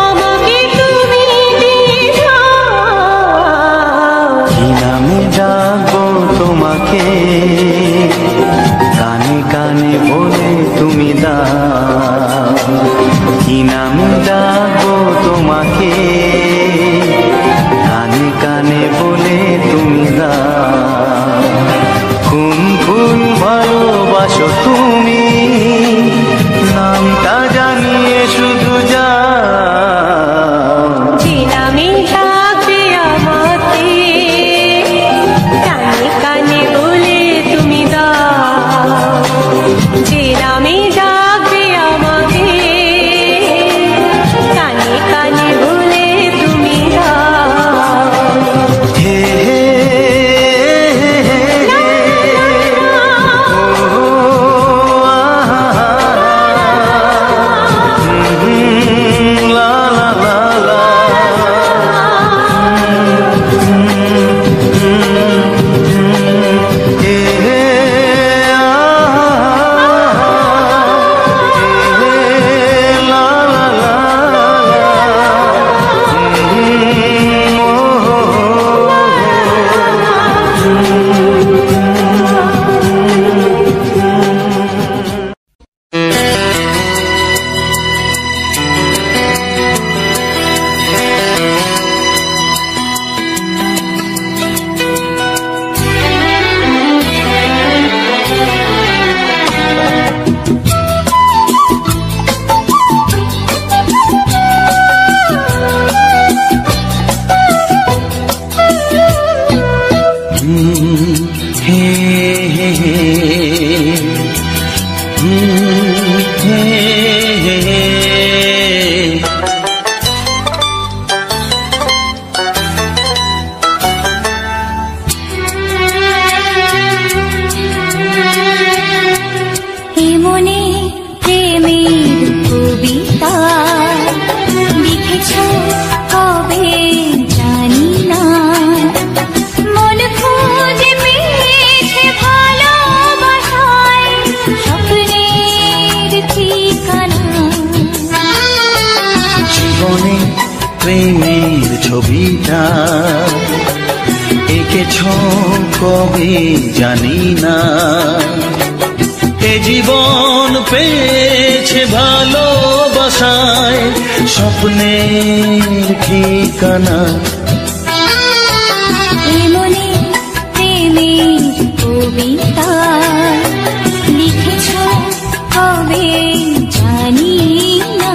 আমাকে তুমি দিয়ে যাও। কি নামে ডাকবো তোমাকে, কানে কানে বলে তুমি দাও। কি নামে ডাকবো তোমাকে, কানে কানে বলে তুমি দাও। কোন ফুল ভালোবাসো তুমি, নামটা জানিয়ে শুধু যাও। যে নামে ডাকবে আমাকে, কানে কানে বলে তুমি দাও। যে নামে ডাকবে আমাকে, কানে কানে বলে তুমি দাও। হে হে হে হে হে, ও লিখেছো কবে জানি না, এ জীবন পেয়েছে ভালোবাসায় স্বপ্নের ঠিকানা। মনে প্রেমের কবিতা লিখেছ কবে জানি না।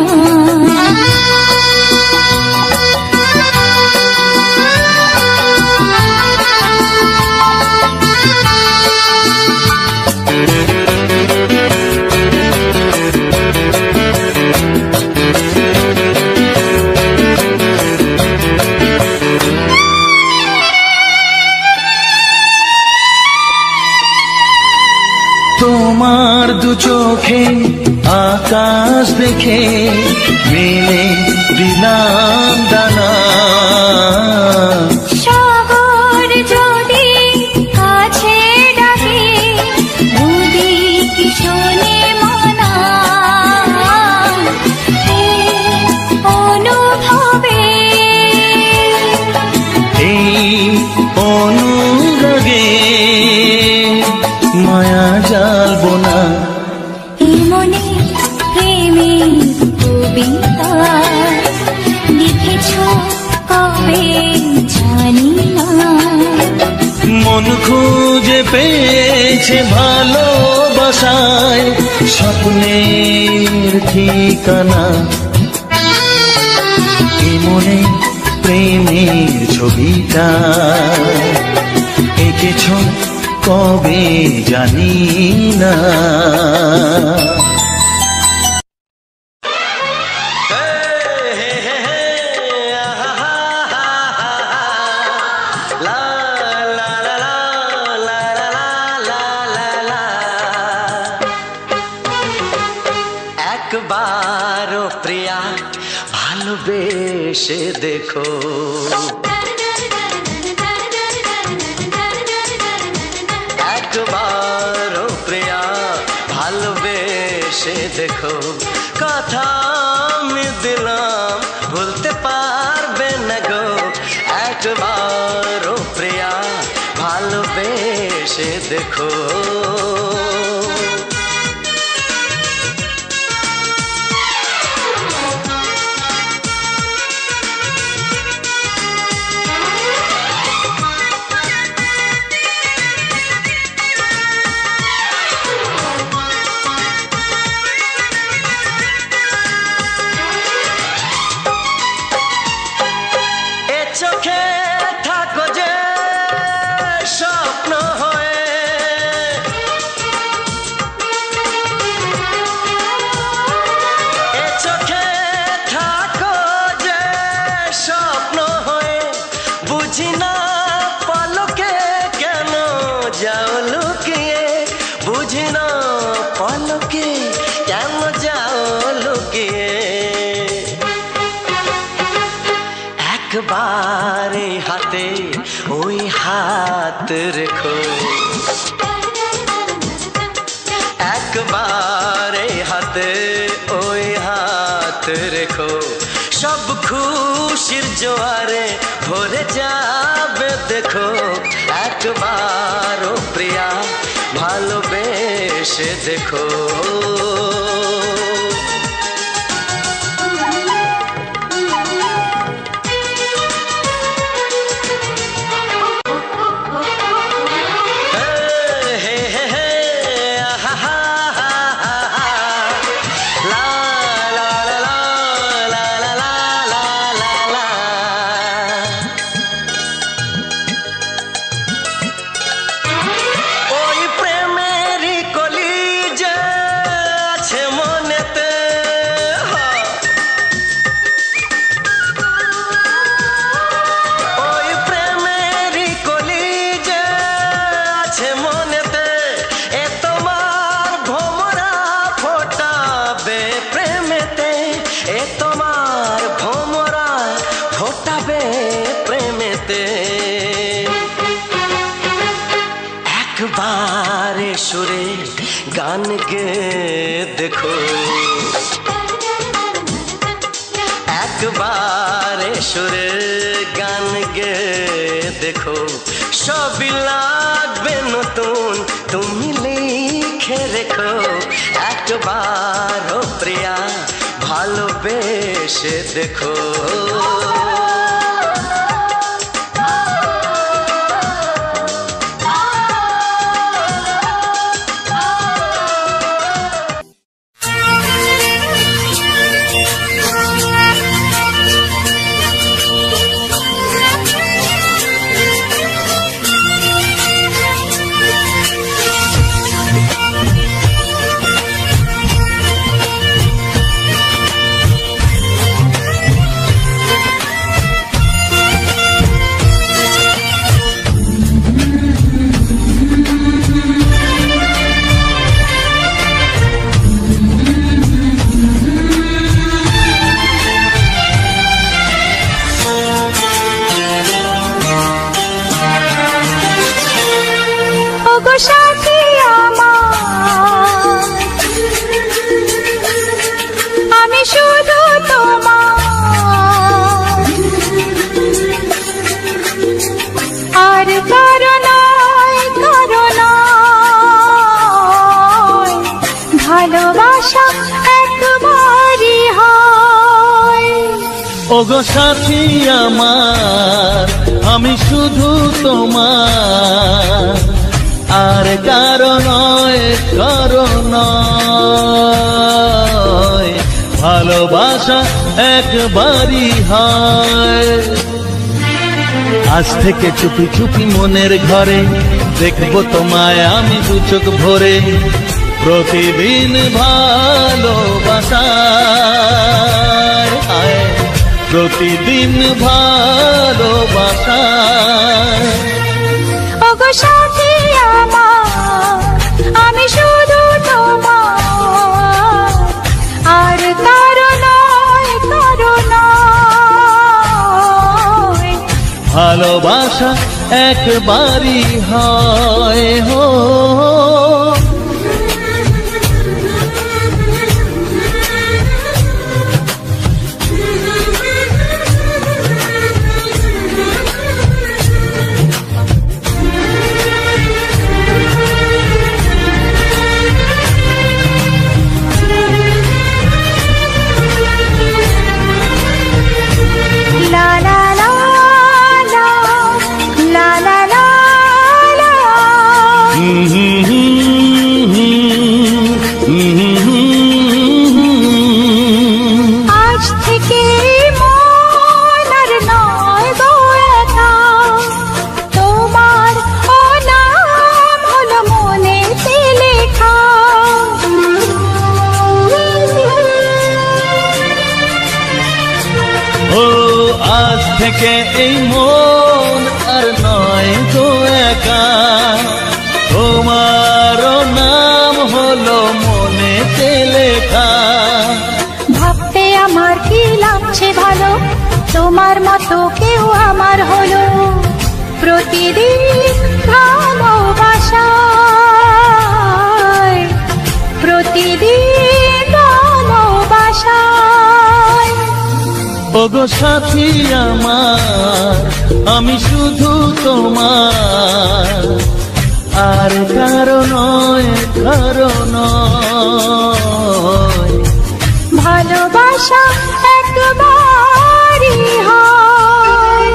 তোমার দু চোখে আকাশ দেখে মেলে দিলাম দানা। সাগর যদি কাছে ডাকে নদী কি শোনে মানা। এই অনুভবে এই অনুরাগে মায়া জালবো না। এই মনে প্রেমের কবিতা লিখেছ কবে জানি না। মন খুঁজে পেয়েছে ভালোবাসায় স্বপ্নের ঠিকানা। এই মনে প্রেমের ছবিটা এঁকেছ কবে জানি না। একবারও প্রিয়া ভালোবেসে দেখো, একবারও প্রিয়া ভালোবেসে দেখো। কথা আমি দিলাম ভুলতে পারবে না গো। একবারও প্রিয়া ভালোবেসে দেখো। চোখে থাকো যে স্বপ্ন হয়ে, এ চোখে থাকো যে স্বপ্ন হয়ে। বুঝি না পলকে কেন যাও লুকিয়ে, বুঝি না পলকে কেন যাও লুকিয়ে। একবারে হাতে ওই হাত রেখো, একবারে হাতে ওই হাত রেখো। সব খুশির জোয়ারে ভরে যাবে দেখো। একবারও প্রিয়া ভালোবেসে দেখো। সুরে গান গে দেখো, একবারে সুরে গান গে দেখো। সবই লাগবে নতুন, তুমি লিখে রেখো একবার ও প্রিয়া, ভালোবেসে দেখো। সাথী আমার, আমি শুধু তোমার, আর কারো নয়, কারো নয়, ভালোবাসা একবারই হয়। ওগো সাথী আমার, আমি শুধু তোমার, আর কারো নয়, কারো নয়, ভালোবাসা একবারই হয়। আজ থেকে চুপি চুপি মনের ঘরে দেখবো তোমায় আমি দু চোখ ভরে, প্রতিদিন ভালোবাসায়, প্রতিদিন ভালোবাসায়। ওগো সাথী আমার, আমি শুধু তোমার, আর কারো নয়, কারো নয়, ভালোবাসা একবারই হয়। হো আজ থেকে মন আর নয় গো একা, তোমার ও নাম হলো মনেতে লেখা। ও আজ থেকে এই মন আর নয় গো একা, তোমার নাম হলো মনেতে লেখা। ভাবতে আমার কি লাগছে ভালো, তোমার মতো কেউ আমার হলো, প্রতিদিন ভালোবাসায়, প্রতিদিন ভালোবাসায়। ওগো সাথী আমার, আমি শুধু তোমার, আর কারো নয়, কারো নয়, ভালোবাসা একবারই হয়।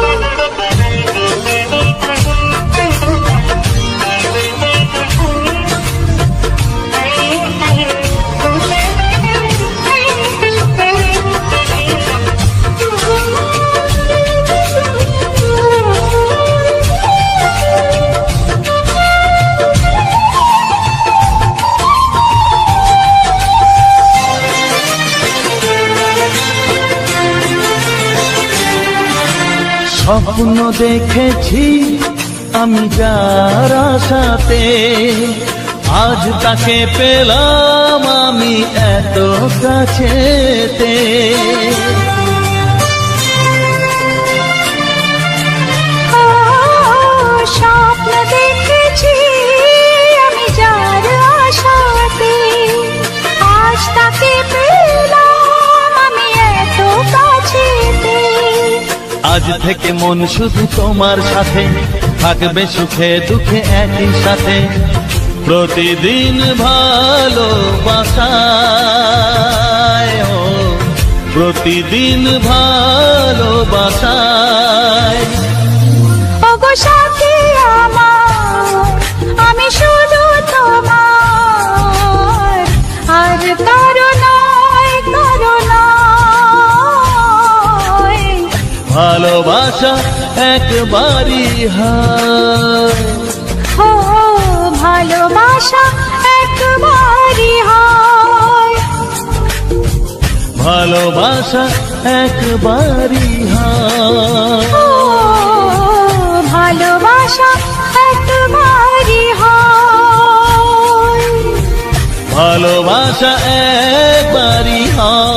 স্বপ্ন দেখেছি আমি যার আশাতে, আজ তাকে পেলাম আমি এত কাছেতে। স্বপ্ন দেখেছি আমি যার আশাতে, আজ তাকে পেলাম আমি এত কাছেতে। আজ থেকে মন শুধু তোমার সাথে, থাকবে সুখে দুঃখে একই সাথে প্রতিদিন ভালোবাসায়, ও প্রতিদিন ভালোবাসায়। ওগো সাথী আমার, আমি শুধু তোমার, আর কারো নয়, কারো নয়। ভালোবাসা একবারই হয়, ও ভালোবাসা একবারই হয়, ভালোবাসা একবারই হয়, ও ভালোবাসা একবারই হয়, ভালোবাসা একবারই হয়।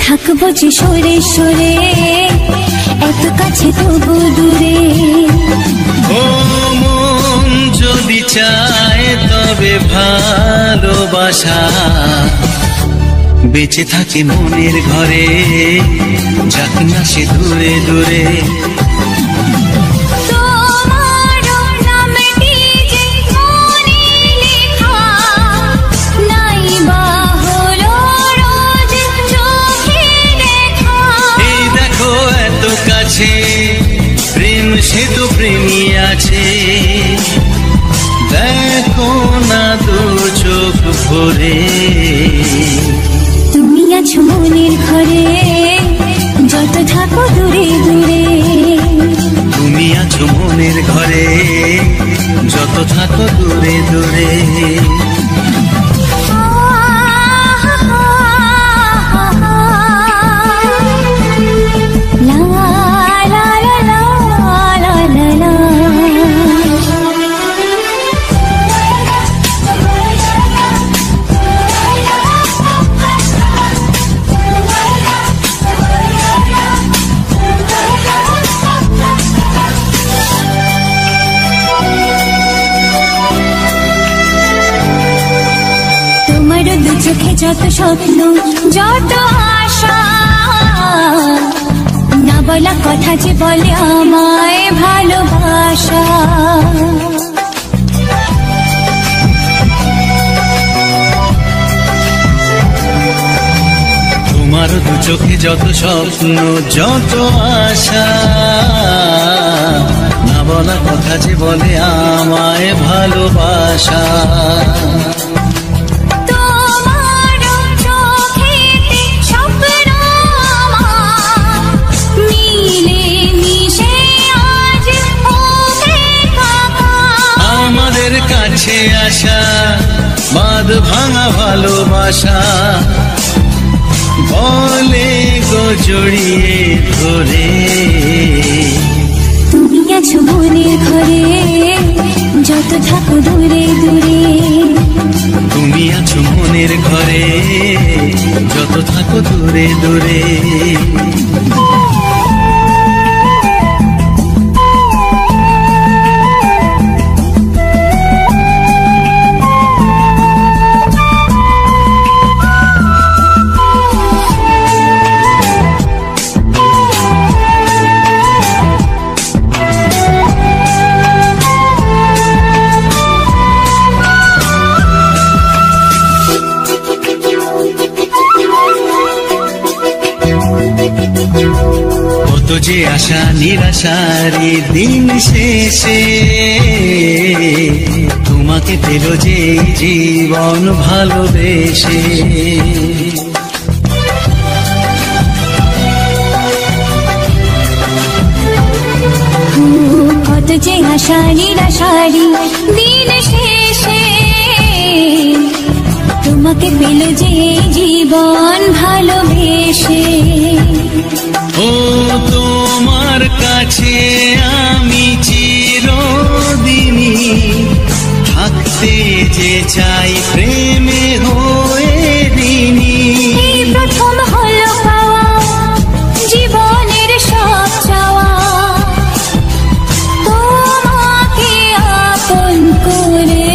থাকবো যে সরে সরে, এত কাছে তবু দূরে। ও মন যদি চায় তবে ভালোবাসা বেঁচে থাকে মনের ঘরে, যাক না সে দূরে দূরে। প্রেম সে তো প্রেমী আছে, দেখো না দু চোখ ভরে। তুমি আছো মনের ঘরে, যত থাকো দূরে দূরে। তুমি আছো মনের ঘরে, যত থাকো দূরে দূরে। চোখে যত স্বপ্ন, যত আশা, না বলা কথা যে বলে আমায় ভালোবাসা। তোমার দু চোখে যত স্বপ্ন, যত আশা, না বলা কথা যে বলে আমায় ভালোবাসা। কাছে আসা বাঁধ ভাঙা ভালোবাসা, বলে গো জড়িয়ে ধরে। তুমি আছো মনের ঘরে, যত থাকো দূরে দূরে। তুমি আছো মনের ঘরে, যত থাকো দূরে দূরে। কত যে আশা নিরাশারি দিন শেষে, তোমাকে পেল যে জীবন ভালোবেসে। কত যে আশা নিরাশারি দিন শেষে তোমাকে পেল যে জীবন ভালোবেসে। ও তোমার কাছে আমি চিরদিনই থাকতে যে চাই প্রেমে হয়ে ঋণী। এই প্রথম হলো পাওয়া জীবনের সব চাওয়া, তোমাকে আপন করে।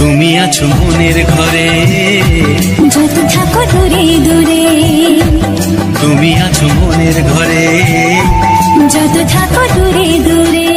তুমি আছো মনের ঘরে যত থাকো দূরে দূরে, তুমি আছো মনের ঘরে যত থাকো দূরে দূরে।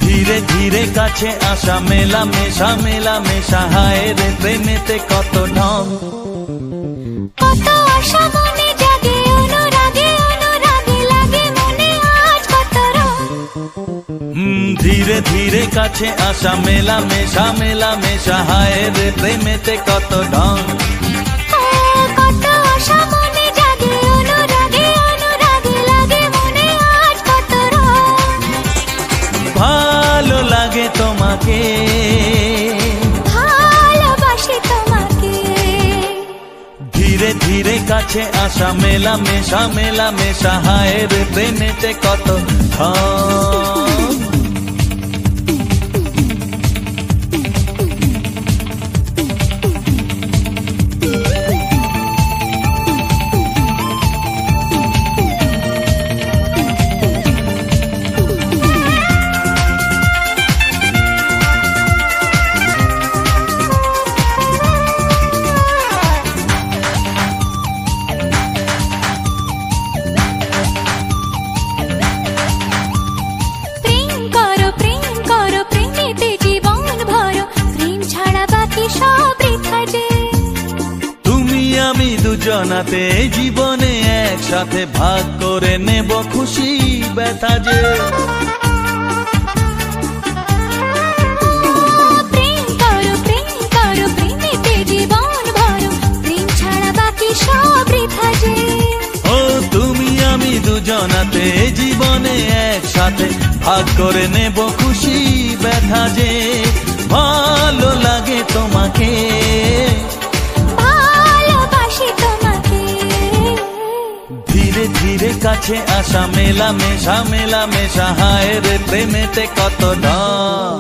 ধীরে ধীরে কাছে আসা মেলা মেশা মেলা মেশা, হায় রে প্রেমেতে কত ঢং। কত আশা মনে জাগে অনুরাগে অনুরাগে লাগে মনে আজ কত রং। ধীরে ধীরে কাছে আসা মেলা মেশা মেলা মেশা, হায় রে প্রেমেতে কত ঢং। কত আশা মনে জাগে অনুরাগে অনুরাগে লাগে মনে আজ কত রং। ভালো লাগে তোমাকে, ভালোবাসি তোমাকে। ধীরে ধীরে কাছে আসা মেলা মেশা মেলা মেশা, হায় রে প্রেমেতে কত ঢং। দুজনাতে জীবনে একসাথে ভাগ করে নেব খুশি ব্যথা যে। প্রেম করো প্রেমেতে জীবন ভরো, প্রেম ছাড়া বাকি সব বৃথা যে। ও তুমি আমি দুজনাতে জীবনে একসাথে ভাগ করে নেব খুশি ব্যথা যে। ভালো লাগে তোমাকে, ধীরে ধীরে কাছে আসা মেলা মেশা, হায় রে প্রেমেতে কত ঢং।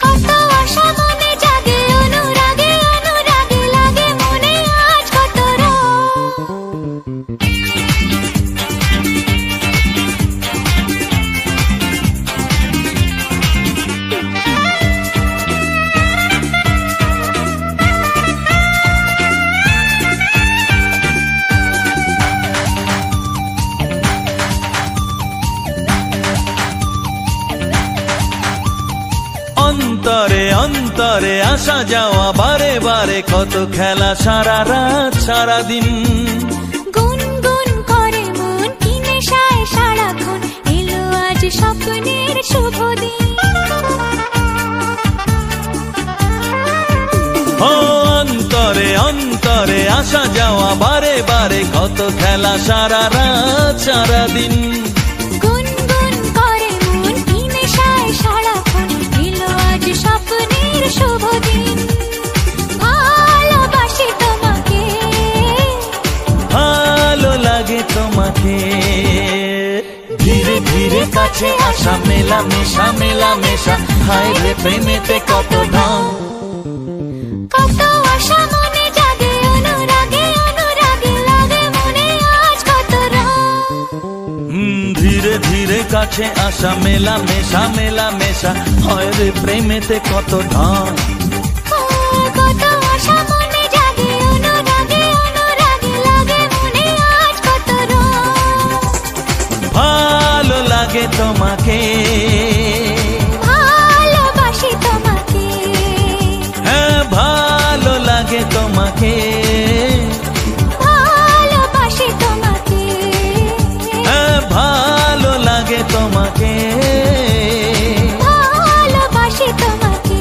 কত আশা মনে জাগে অনুরাগে অনুরাগে লাগে মনে আজ কত রং। অন্তরে অন্তরে আসা যাওয়া বারে বারে, কত খেলা সারা রাত সারা দিন। গুনগুন করে মন কি নেশায় সারাক্ষণ, এলো আজ স্বপ্নের শুভ দিন। ও অন্তরে অন্তরে আসা যাওয়া বারে বারে, কত খেলা সারা রাত সারা দিন। গুনগুন করে মন কি নেশায় সারাক্ষণ, এলো আজ স্বপ্নের শুভ দিন। ভালোবাসি তোমাকে, ভালো লাগে তোমাকে, ধীরে ধীরে কাছে আসা মেলা মেশা, হায় রে প্রেমেতে কত ঢং। কত আশা মনে জাগে অনুরাগে অনুরাগে লাগে মনে আজ কত রং। ধীরে ধীরে কাছে আসা মেলা মেশা, হায় রে প্রেমেতে কত ঢং। কত আশা মনে জাগে অনুরাগে অনুরাগে লাগে মনে আজ কত রং। লাগে তোমাকে, ভালোবাসি তোমাকে, হ্যাঁ ভালো লাগে তোমাকে, ভালোবাসি তোমাকে, হ্যাঁ ভালো লাগে তোমাকে, ভালোবাসি তোমাকে।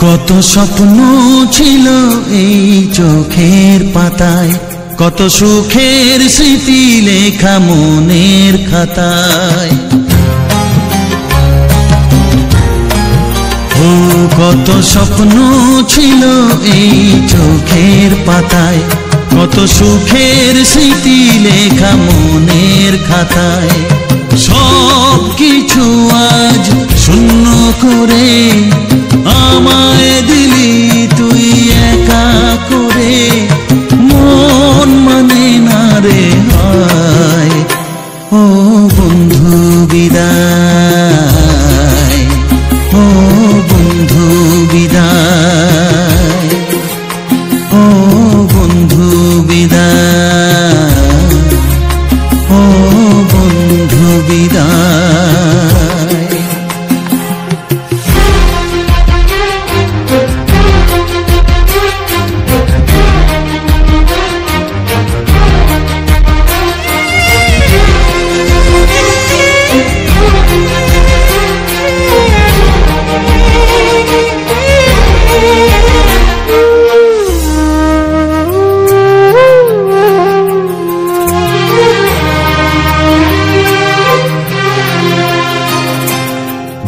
কত স্বপ্ন ছিল এই চোখের পাতায়, কত সুখের স্মৃতি লেখা মনের খাতায়। ও কত স্বপ্ন ছিল এই চোখের পাতায়, কত সুখের স্মৃতি লেখা মনের খাতায়। সব কিছু আজ শূন্য করে আমায় দিলি তুই একা করে, মন মানে না রে হায়। ও বন্ধু বিদায়, ও বন্ধু বিদায়, ও বন্ধু বিদায়, ও বন্ধু বিদায়।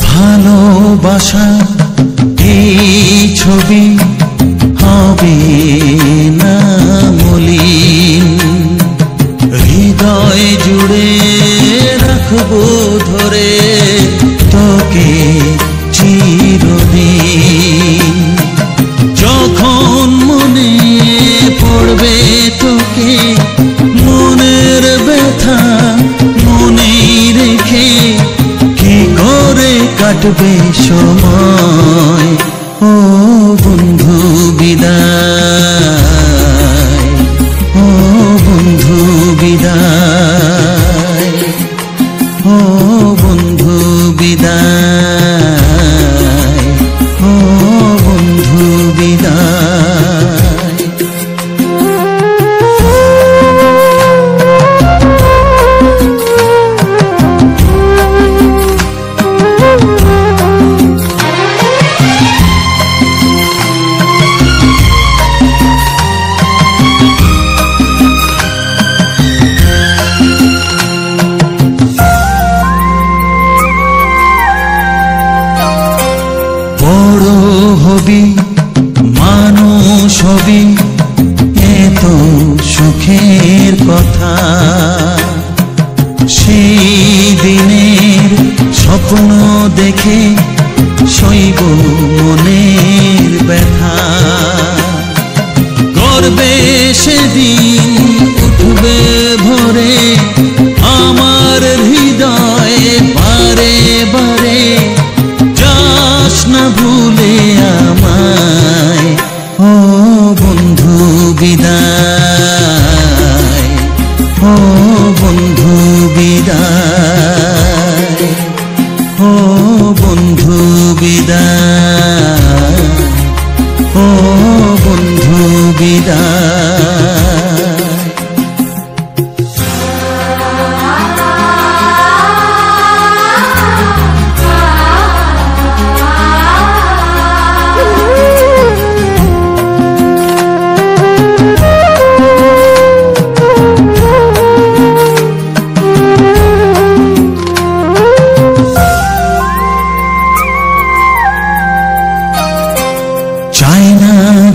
ভালোবাসা এই ছবি হবে না মলিন, হৃদয় জুড়ে রাখবো ধরে তোকে চিরদিন। যখন মনে পড়বে তোকে, মনের ব্যথা মনেই রেখে কি করে কাটবে সময়। ও বন্ধু বিদায়, ও বন্ধু বিদায়, ও বন্ধু বিদায়, ও বন্ধু বিদায়।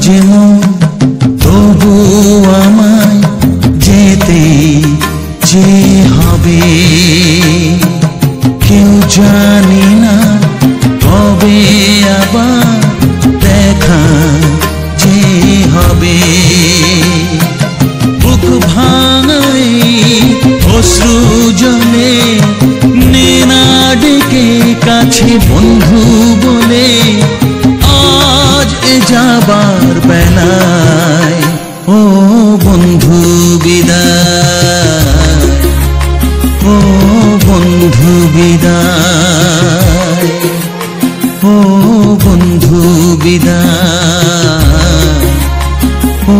যে মন তবু আমায় যেতে যে হবে, কেউ জানি না কবে আবার দেখা যে হবে। বুক ভাঙাই অশ্রু জলে নেনা ডেকে কাছে বন্ধু বলে, আজ এ যাবার বেলায় ও বন্ধু বিদায়, ও বন্ধু বিদায়, ও বন্ধু বিদায়, ও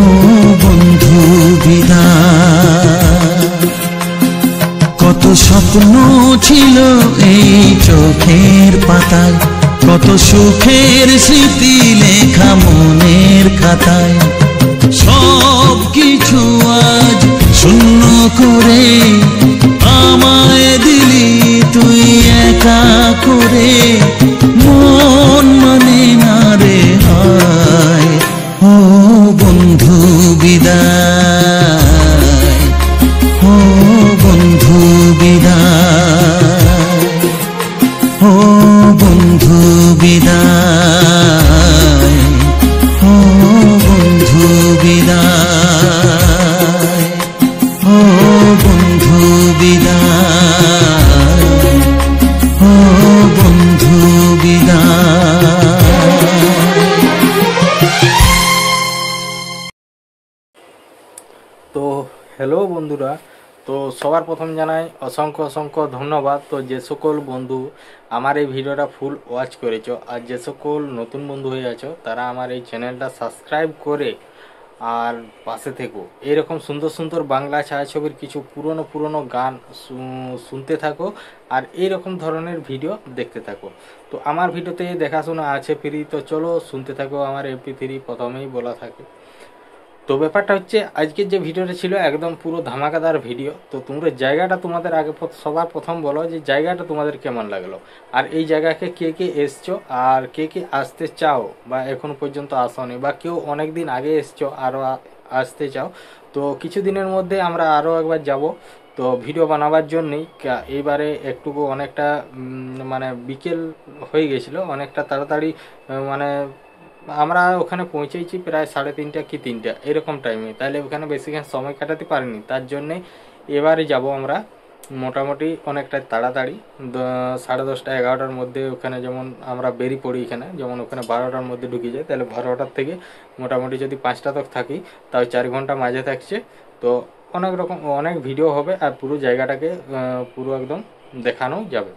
বন্ধু বিদায়। কত স্বপ্ন ছিল এই চোখের পাতায়, কত সুখের স্মৃতি লেখা মনের খাতায়, সব কিছু আজ শূন্য করে আমায় দিলি তুই একা করে। মন মানে না রে হায়, ও বন্ধু বিদায়, ও বন্ধু বিদায়, ও বন্ধু বিদায়, ও বন্ধু বিদায়, ও বন্ধু বিদায়, ও বন্ধু বিদায়। তো হ্যালো বন্ধুরা, তো সবার প্রথম জানাই অসংখ্য অসংখ্য ধন্যবাদ। তো যে সকল বন্ধু আমার এই ভিডিওটা ফুল ওয়াচ করেছো, আর যে সকল নতুন বন্ধু হয়ে আছো তারা আমার এই চ্যানেলটা সাবস্ক্রাইব করে আর পাশে থেকো। এরকম সুন্দর সুন্দর বাংলা ছায়াছবির কিছু পুরনো গান শুনতে থাকো আর এইরকম ধরনের ভিডিও দেখতে থাকো। তো আমার ভিডিওতে দেখাশোনা আছে ফ্রি, তো চলো শুনতে থাকো। আমার MP3 প্রথমেই বলা থাকে। তো ব্যাপারটা হচ্ছে আজকের যে ভিডিওটা ছিল একদম পুরো ধামাকাদার ভিডিও। তো তোমরা জায়গাটা তোমাদের আগে সবার প্রথম বলো যে জায়গাটা তোমাদের কেমন লাগলো, আর এই জায়গাকে কে কে এসছো আর কে কে আসতে চাও বা এখন পর্যন্ত আসোনি, বা কেউ অনেক দিন আগে এসছো আরও আসতে চাও। তো কিছুদিনের মধ্যে আমরা আরও একবার যাব। তো ভিডিও বানাবার জন্যই এইবারে একটুকু অনেকটা মানে বিকেল হয়ে গেছিলো, অনেকটা তাড়াতাড়ি মানে আমরা ওখানে পৌঁছেছি প্রায় 3:30 কি 3টা এরকম টাইমে, তাহলে ওখানে বেশিক্ষণ সময় কাটাতে পারিনি। তার জন্যে এবারে যাব আমরা মোটামুটি অনেকটা তাড়াতাড়ি 10:30 11টার মধ্যে ওখানে, যেমন আমরা বেরিয়ে পড়ি এখানে, যেমন ওখানে 12টার মধ্যে ঢুকে যায়, তাহলে 12টার থেকে মোটামুটি যদি 5টা তক থাকি তাও 4 ঘন্টা মাঝে থাকছে। তো অনেক ভিডিও হবে আর পুরো জায়গাটাকে পুরো একদম দেখানো যাবে।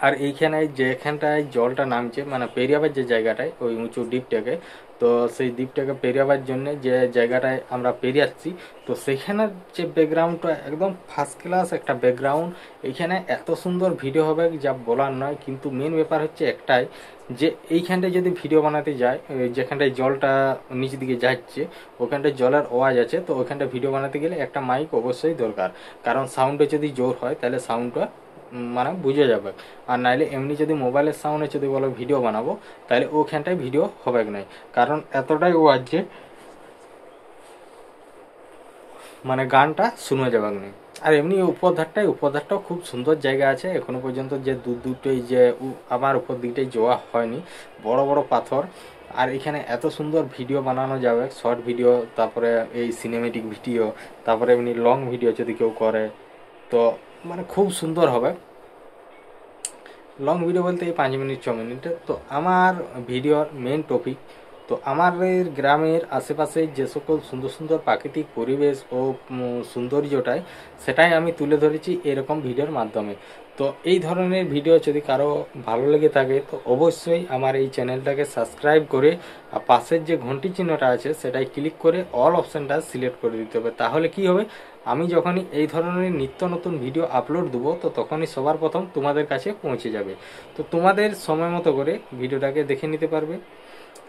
আর এইখানে যেখানটায় জলটা নামছে মানে পেরিয়াবার যে জায়গাটায় ওই উঁচু দ্বীপটাকে, তো সেই দ্বীপটাকে পেরিয়াবার জন্য যে জায়গাটায় আমরা পেরিয়ে আসছি, তো সেখানের যে ব্যাকগ্রাউন্ডটা একদম ফার্স্ট ক্লাস একটা ব্যাকগ্রাউন্ড। এখানে এত সুন্দর ভিডিও হবে যা বলার নয়। কিন্তু মেন ব্যাপার হচ্ছে একটাই, যে এইখানটায় যদি ভিডিও বানাতে যায়, যেখানটায় জলটা নিচ দিকে যাচ্ছে ওখানটায় জলের আওয়াজ আছে, তো ওখানটায় ভিডিও বানাতে গেলে একটা মাইক অবশ্যই দরকার। কারণ সাউন্ডে যদি জোর হয় তাহলে সাউন্ডটা মানে বুঝে যাবে, আর নাইলে এমনি যদি মোবাইলের সাউন্ডে যদি বলো ভিডিও বানাবো তাহলে ওখানটায় ভিডিও হবে না, কারণ এতটাই আওয়াজ যে মানে গানটা শুনে যাবে না। আর এমনি উপরধারটাও খুব সুন্দর জায়গা আছে। এখনো পর্যন্ত যে দুটোই যে আমার উপর দিকটাই যাওয়া হয়নি, বড় বড় পাথর। আর এখানে এত সুন্দর ভিডিও বানানো যাবে, শর্ট ভিডিও, তারপরে এই সিনেমেটিক ভিডিও, তারপরে এমনি লং ভিডিও যদি কেউ করে তো মানে খুব সুন্দর হবে। লং ভিডিও বলতে এই 5 মিনিট 6 মিনিটের। তো আমার ভিডিওর মেন টপিক, তো আমাদের গ্রামের আশেপাশে যে সকল সুন্দর সুন্দর প্রাকৃতিক পরিবেশ ও সৌন্দর্যটাই সেটাই আমি তুলে ধরেছি এরকম ভিডিওর মাধ্যমে। তো এই ধরনের ভিডিও যদি কারো ভালো লেগে থাকে তো অবশ্যই আমার এই চ্যানেলটাকে সাবস্ক্রাইব করে আর পাশের যে ঘন্টি চিহ্নটা আছে সেটাই ক্লিক করে অল অপশানটা সিলেক্ট করে দিতে হবে। তাহলে কি হবে, আমি যখনই এই ধরনের নিত্য নতুন ভিডিও আপলোড দেবো তো তখনই সবার প্রথম তোমাদের কাছে পৌঁছে যাবে। তো তোমাদের সময় মতো করে ভিডিওটাকে দেখে নিতে পারবে।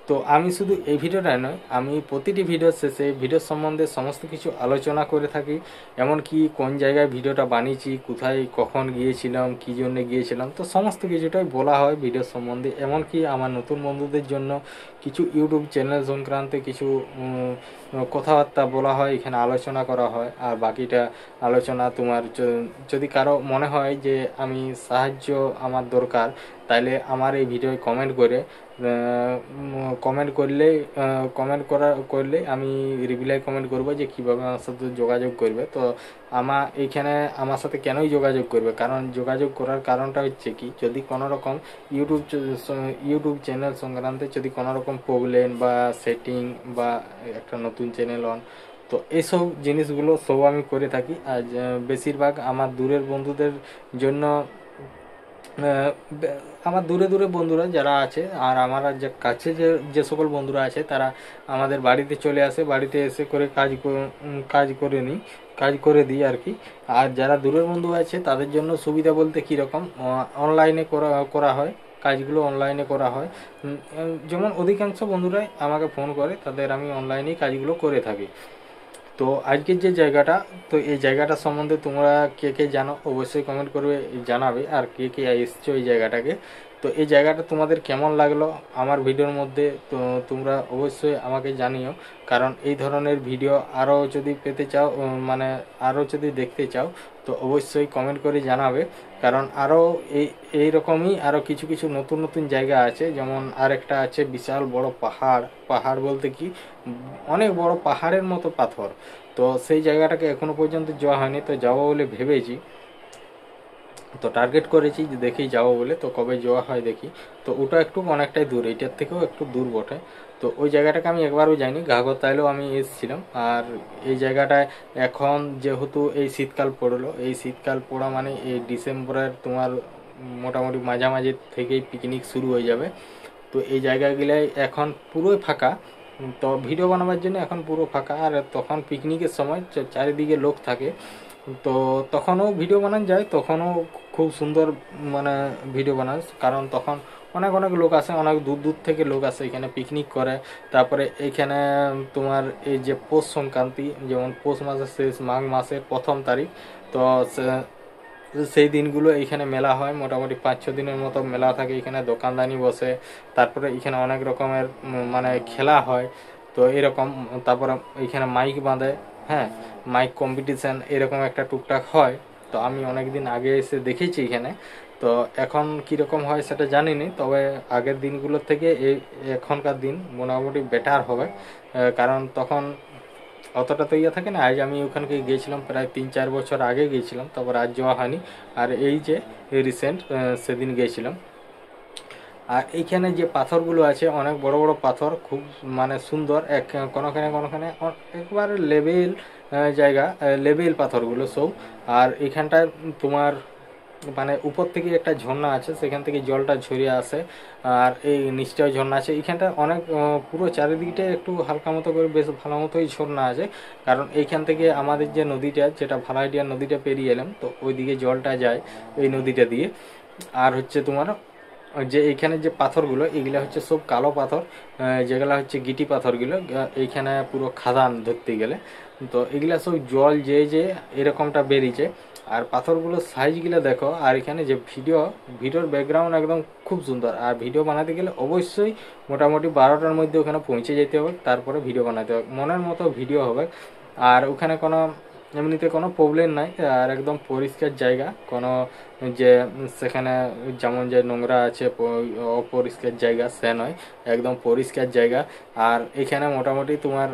তো আমি শুধু এই ভিডিওটাই নয়, আমি প্রতিটি ভিডিওর শেষে ভিডিও সম্বন্ধে সমস্ত কিছু আলোচনা করে থাকি, এমনকি কোন জায়গায় ভিডিওটা বানিয়েছি, কোথায় কখন গিয়েছিলাম, কী জন্য গিয়েছিলাম, তো সমস্ত কিছুটাই বলা হয় ভিডিও সম্বন্ধে। এমনকি আমার নতুন বন্ধুদের জন্য কিছু ইউটিউব চ্যানেল সংক্রান্তে কিছু কথাবার্তা বলা হয়, এখানে আলোচনা করা হয়। আর বাকিটা আলোচনা তোমার যদি কারো মনে হয় যে আমি সাহায্য আমার দরকার, তাইলে আমার এই ভিডিওয় কমেন্ট করলে আমি রিপ্লাই কমেন্ট করবো যে কীভাবে আমার সাথে যোগাযোগ করবে। তো আমার সাথে কেনই যোগাযোগ করবে, কারণ যোগাযোগ করার কারণটা হচ্ছে কি, যদি কোনো রকম ইউটিউব চ্যানেল সংক্রান্তে যদি কোনো রকম প্রবলেম বা সেটিং বা একটা নতুন চ্যানেল তো এইসব জিনিসগুলো সব আমি করে থাকি। আর বেশিরভাগ আমার দূরের বন্ধুদের জন্য, আমার দূরে বন্ধুরা যারা আছে আর আমার যে কাছে যে সকল বন্ধুরা আছে, তারা আমাদের বাড়িতে চলে আসে, বাড়িতে এসে করে কাজ করে দিই আর কি। আর যারা দূরের বন্ধু আছে তাদের জন্য সুবিধা বলতে কীরকম, অনলাইনে করা হয় কাজগুলো, অনলাইনে করা হয়। যেমন অধিকাংশ বন্ধুরাই আমাকে ফোন করে, তাদের আমি অনলাইনেই কাজগুলো করে থাকি। তো আজকের যে জায়গাটা, তো এই জায়গাটা সম্বন্ধে তোমরা কে কে জানো অবশ্যই কমেন্ট করবে, জানাবে। আর কে কে এসছো এই জায়গাটাকে, তো এই জায়গাটা তোমাদের কেমন লাগলো আমার ভিডিওর মধ্যে, তো তোমরা অবশ্যই আমাকে জানিও। কারণ এই ধরনের ভিডিও আরও যদি পেতে চাও, মানে আরও যদি দেখতে চাও, তো অবশ্যই কমেন্ট করে জানাবে। কারণ আরও এইরকমই আরও কিছু নতুন জায়গা আছে। যেমন আরেকটা আছে বিশাল বড় পাহাড় বলতে কি অনেক বড় পাহাড়ের মতো পাথর। তো সেই জায়গাটাকে এখনো পর্যন্ত যাওয়া হয়নি, তো যাবো বলে ভেবেছি, তো টার্গেট করেছি যে দেখি যাবো বলে, তো কবে যাওয়া হয় দেখি। তো ওটা একটু অনেকটাই দূর, এটার থেকেও একটু দূর বটে। তো ওই জায়গাটাকে আমি একবারও যাইনি, ঘাঘরতাইলেও আমি এসেছিলাম। আর এই জায়গাটায় এখন যেহেতু এই শীতকাল পড়লো, এই শীতকাল পড়া মানে এই ডিসেম্বরের তোমার মোটামুটি মাঝামাঝি থেকেই পিকনিক শুরু হয়ে যাবে। তো এই জায়গাগুলাই এখন পুরোই ফাঁকা, তো ভিডিও বানাবার জন্য এখন পুরো ফাঁকা। আর তখন পিকনিকের সময় চারিদিকে লোক থাকে, তো তখনও ভিডিও বানানো যায়, তখনও খুব সুন্দর মানে ভিডিও বানাস। কারণ তখন অনেক লোক আসে, অনেক দূর থেকে লোক আসে এখানে পিকনিক করে। তারপরে এইখানে তোমার এই যে পৌষ সংক্রান্তি, যেমন পৌষ মাসের শেষ, মাঘ মাসের 1ম তারিখ, তো সেই দিনগুলো এইখানে মেলা হয়। মোটামুটি 5-6 দিনের মতো মেলা থাকে, এখানে দোকানদানি বসে। তারপরে এখানে অনেক রকমের মানে খেলা হয়, তো এরকম। তারপরে এইখানে মাইক বাঁধে, হ্যাঁ, মাইক কম্পিটিশান এরকম একটা টুকটাক হয়। তো আমি অনেক দিন আগে এসে দেখেছি এখানে, তো এখন কীরকম হয় সেটা জানিনি। তবে আগের দিনগুলোর থেকে এখনকার দিন মোটামুটি বেটার হবে, কারণ তখন অতটা তো ইয়ে থাকে না। আজ আমি ওখানকে গিয়েছিলাম প্রায় 3-4 বছর আগে গিয়েছিলাম, তারপর আজ যাওয়া হয়নি। আর এই যে রিসেন্ট সেদিন গিয়েছিলাম। আর এইখানে যে পাথরগুলো আছে অনেক বড় পাথর, খুব মানে সুন্দর, কোনোখানে একবার লেভেল পাথরগুলো সব। আর এখানটায় তোমার মানে উপর থেকে একটা ঝর্ণা আছে, সেখান থেকে জলটা ঝরিয়ে আসে। আর এই নিচটাও ঝর্ণা আছে, এইখানটা অনেক পুরো চারিদিকটা একটু হালকা মতো করে বেশ ভালো মতোই ঝর্ণা আছে। কারণ এইখান থেকে আমাদের যে নদীটা, যেটা ভালাইডিয়া নদীটা পেরিয়ে এলাম, তো ওইদিকে জলটা যায় এই নদীটা দিয়ে। আর হচ্ছে তোমার যে এইখানে যে পাথরগুলো, এগুলো হচ্ছে সব কালো পাথর, যেগুলো হচ্ছে গিটি পাথরগুলো, এইখানে পুরো খাদান ধরতে গেলে। তো এগুলা সব জল যে এরকমটা বেরিয়েছে। আর পাথরগুলোর সাইজগুলো দেখো। আর এখানে যে ভিডিওর ব্যাকগ্রাউন্ড একদম খুব সুন্দর। আর ভিডিও বানাতে গেলে অবশ্যই মোটামুটি 12টার মধ্যে ওখানে পৌঁছে যেতে হবে, তারপরে ভিডিও বানাতে হবে, মনের মতো ভিডিও হবে। আর ওখানে এমনিতে কোনো প্রবলেম নাই, আর একদম পরিষ্কার জায়গা, কোনো যে সেখানে যেমন যে নোংরা আছে অপরিষ্কার জায়গা সে নয়, একদম পরিষ্কার জায়গা। আর এখানে মোটামুটি তোমার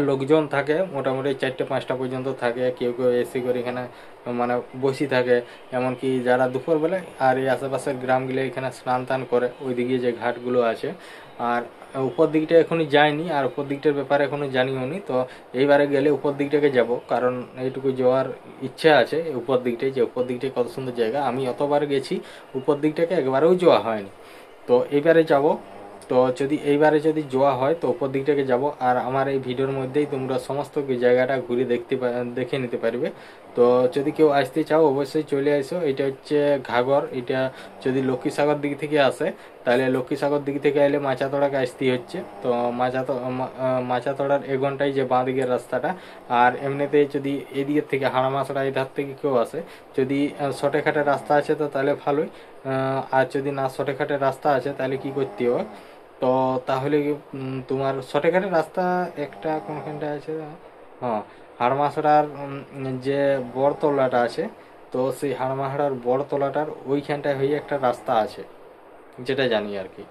লোকজন থাকে, মোটামুটি 4-5টা পর্যন্ত থাকে, কেউ এসি করে এখানে মানে বসে থাকে। এমনকি যারা দুপুরবেলায় আর এই আশেপাশের গ্রামগুলো এখানে স্নান টান করে, ওইদিকে যে ঘাটগুলো আছে। আর উপর দিকটা এখনই যায়নি, আর উপর দিকটার ব্যাপারে এখনই জানিও নি। তো এইবারে গেলে উপর দিকটাকে যাব, কারণ এইটুকু যাওয়ার ইচ্ছা আছে উপর দিকটায়, যে উপর দিকটায় কত সুন্দর জায়গা। আমি অতবার গেছি, উপর দিকটাকে একবারেও যাওয়া হয়নি, তো এইবারে যাব। তো যদি এইবারে যদি যাওয়া হয় তো উপর দিকটাকে যাব, আর আমার এই ভিডিওর মধ্যেই তোমরা সমস্ত জায়গাটা ঘুরে দেখে নিতে পারবে। তো যদি কেউ আসতে চাও অবশ্যই চলে আসো। এটা হচ্ছে ঘাগর, এটা যদি লক্ষ্মীসাগর দিক থেকে আসে তাহলে লক্ষ্মীসাগর দিক থেকে এলে মাচাতড়াকে আসতেই হচ্ছে। তো মাচাতড়ার 1 ঘন্টায় যে বাঁ দিকের রাস্তাটা, আর এমনিতে যদি এদিকের থেকে হাড়ামাছড়া এই ধার থেকে কেউ আসে, যদি শর্টকাটে রাস্তা আছে তো তাহলে ভালোই, আর যদি না শর্টকাটে রাস্তা আছে তাহলে কি করতে হবে, তো তাহলে তোমার শর্টকাটের রাস্তা একটা কোনখানটা আছে, হ্যাঁ হাড়মাছড়ার যে বড়তলাটা আছে, তো সেই হাড়মাছড়ার বড়তলাটার ওইখানটায় হয়ে একটা রাস্তা আছে যেটা জানি আর কি।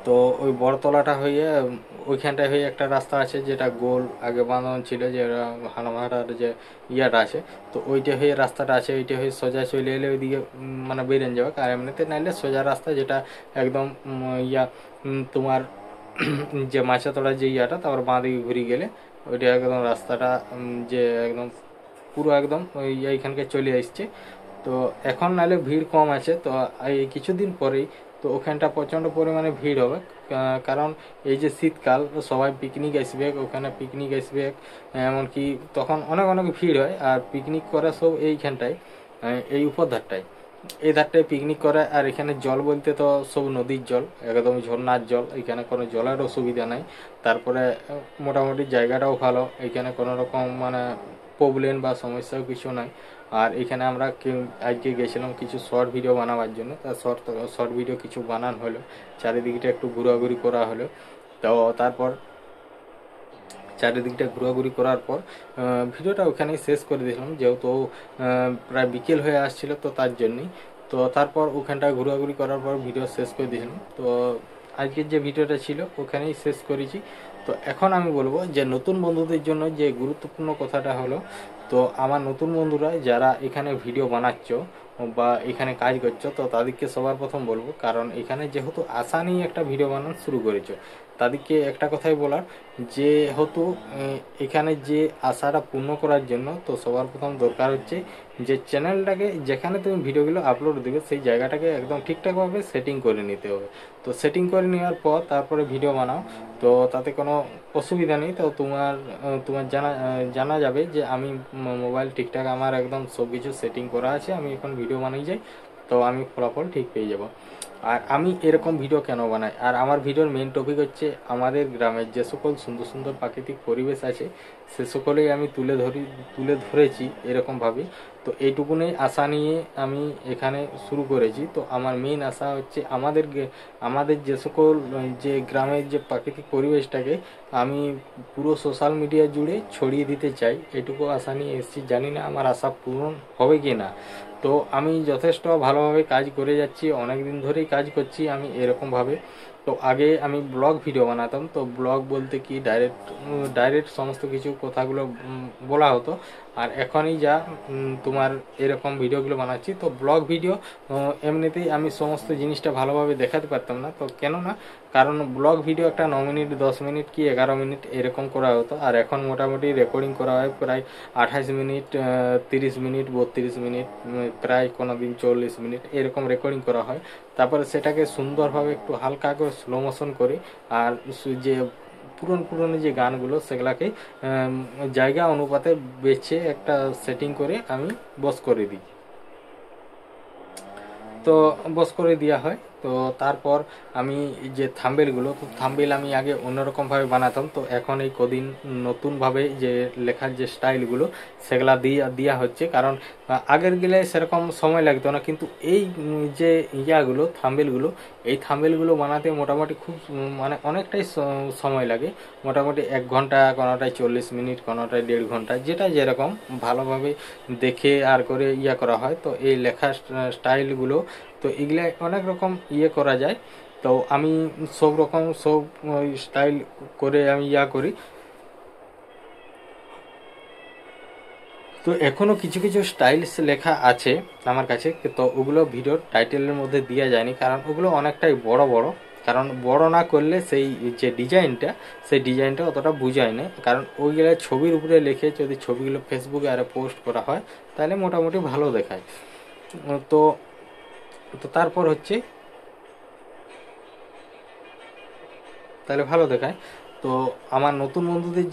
তো ওই বড়তলাটা হয়ে ওইখানটায় হয়ে একটা রাস্তা আছে যেটা গোল আগে বাঁধানো ছিল, যে হাড়মাছড়ার যে ইয়াটা আছে, তো ওইটা হয়ে রাস্তাটা আছে, ওইটা হয়ে সোজা চলে এলে ওইদিকে মানে বেরিয়ে যাবে। আর এমনিতে নাইলে সোজা রাস্তা যেটা একদম তোমার যে মাচাতলার যে ইয়াটা, তারপর বাঁ দিকে ঘুরে গেলে ওইটা একদম রাস্তাটা যে একদম পুরো একদম ওই এইখানকে চলে আসছে। তো এখন নাহলে ভিড় কম আছে, তো এই কিছুদিন পরেই তো ওখানটা প্রচণ্ড পরিমাণে ভিড় হবে, কারণ এই যে শীতকাল সবাই পিকনিক আসবে, ওখানে পিকনিক আসবে, এমনকি তখন অনেক অনেক ভিড় হয়। আর পিকনিক করে সব এইখানটায়, এই উপর ধারটায়, এই ধারটায় পিকনিক করে। আর এখানে জল বলতে তো সব নদীর জল, একদম ঝর্ণার জল, এখানে কোনো জলের অসুবিধা নাই। তারপরে মোটামুটি জায়গাটাও ভালো, এখানে কোনো রকম মানে প্রবলেম বা সমস্যাও কিছু নাই। আর এখানে আমরা আজকে গেছিলাম কিছু শর্ট ভিডিও বানাবার জন্য, তার শর্ট ভিডিও কিছু বানানো হলো, চারিদিকটা একটু ঘোরাঘুরি করা হলো। তো তারপর চারিদিকটা ঘোরাঘুরি করার পর ভিডিওটা ওখানেই শেষ করে দিয়েছিলাম, যেহেতু প্রায় বিকেল হয়ে আসছিল, তো তার জন্যই। তো তারপর ওখানটা ঘোরাঘুরি করার পর ভিডিও শেষ করে দিয়েছিলাম। তো আজকের যে ভিডিওটা ছিল ওখানেই শেষ করেছি। তো এখন আমি বলবো যে নতুন বন্ধুদের জন্য যে গুরুত্বপূর্ণ কথাটা হলো, তো আমার নতুন বন্ধুরা যারা এখানে ভিডিও বানাচ্ছ বা এখানে কাজ করছো, তো তাদেরকে সবার প্রথম বলবো, কারণ এখানে যেহেতু আশা নিয়ে একটা ভিডিও বানানো শুরু করেছো, তাদেরকে একটা কথাই বলার, যেহেতু এখানে যে আশাটা পূর্ণ করার জন্য, তো সবার প্রথম দরকার হচ্ছে যে চ্যানেলটাকে যেখানে তুমি ভিডিওগুলো আপলোড দেবে সেই জায়গাটাকে একদম ঠিকঠাকভাবে সেটিং করে নিতে হবে। তো সেটিং করে নেওয়ার পর তারপরে ভিডিও বানাও, তো তাতে কোনো অসুবিধা নেই। তো তোমার জানা যাবে যে আমি মোবাইল ঠিকঠাক আমার একদম সব কিছু সেটিং করা আছে, আমি এখন ভিডিও বানাই যাই, তো আমি ফলাফল ঠিক পেয়ে যাব। আর আমি এরকম ভিডিও কেন বানাই, আর আমার ভিডিওর মেন টপিক হচ্ছে আমাদের গ্রামের যে সকল সুন্দর সুন্দর প্রাকৃতিক পরিবেশ আছে সে সকলেই আমি তুলে ধরেছি এরকমভাবে। তো এইটুকুনই আশা নিয়ে আমি এখানে শুরু করেছি। তো আমার মেইন আশা হচ্ছে আমাদের যে সকল যে গ্রামের যে প্রাকৃতিক পরিবেশটাকে আমি পুরো সোশ্যাল মিডিয়া জুড়ে ছড়িয়ে দিতে চাই, এটুকু আশা নিয়ে এসেছি। জানি না আমার আশা পূরণ হবে কি না। তো আমি যথেষ্ট ভালোভাবে কাজ করে যাচ্ছি, অনেক দিন ধরেই কাজ করছি আমি এরকমভাবে। তো আগে আমি ব্লগ ভিডিও বানাতাম, তো ব্লগ বলতে কি ডাইরেক্ট সমস্ত কিছু কথাগুলো বলা হতো। আর এখনই যা তোমার এরকম ভিডিওগুলো বানাচ্ছি, তো ব্লগ ভিডিও এমনিতেই আমি সমস্ত জিনিসটা ভালোভাবে দেখাতে পারতাম না। তো কেন না, কারণ ব্লগ ভিডিও একটা 9 মিনিট 10 মিনিট কি 11 মিনিট এরকম করা হতো, আর এখন মোটামুটি রেকর্ডিং করা হয় প্রায় 28 মিনিট 30 মিনিট 32 মিনিট, প্রায় কোনো দিন 40 মিনিট এরকম রেকর্ডিং করা হয়। তারপরে সেটাকে সুন্দরভাবে একটু হালকা করে স্লো মোশন করে, আর যে পুরনো যে গানগুলো সেগুলাকে জায়গা অনুপাতে বেছে একটা সেটিং করে আমি বস করে দিই। তো বস করে দেওয়া হয়। তো তারপর আমি যে থাম্বেলগুলো, তো থাম্বেল আমি আগে অন্যরকমভাবে বানাতাম, তো এখন এই কদিন নতুনভাবে যে লেখার যে স্টাইলগুলো সেগুলা দেওয়া হচ্ছে, কারণ আগের গেলে সেরকম সময় লাগতো না। কিন্তু এই যে ইয়াগুলো এই থাম্বেলগুলো বানাতে মোটামুটি খুব মানে অনেকটাই সময় লাগে, মোটামুটি 1 ঘন্টা, কোনোটায় 40 মিনিট, কোনোটায় 1.5 ঘন্টা, যেটা যেরকম ভালোভাবে দেখে আর করে করা হয়। তো এই লেখার স্টাইলগুলো তো এগুলা অনেক রকম করা যায়। তো আমি সব স্টাইল করে আমি করি। তো এখনো কিছু কিছু স্টাইলস লেখা আছে আমার কাছে, তো ওগুলো ভিডিওর টাইটেলের মধ্যে দেওয়া যায়নি, কারণ ওগুলো অনেকটাই বড়, কারণ বড় না করলে সেই যে ডিজাইনটা অতটা বুঝায় না। কারণ ওইগুলো ছবির উপরে লিখে যদি ছবিগুলো ফেসবুকে আর পোস্ট করা হয় তাহলে মোটামুটি ভালো দেখায়। তো তারপর হচ্ছে তাহলে ভালো দেখায়। তো আমার নতুন বন্ধুদের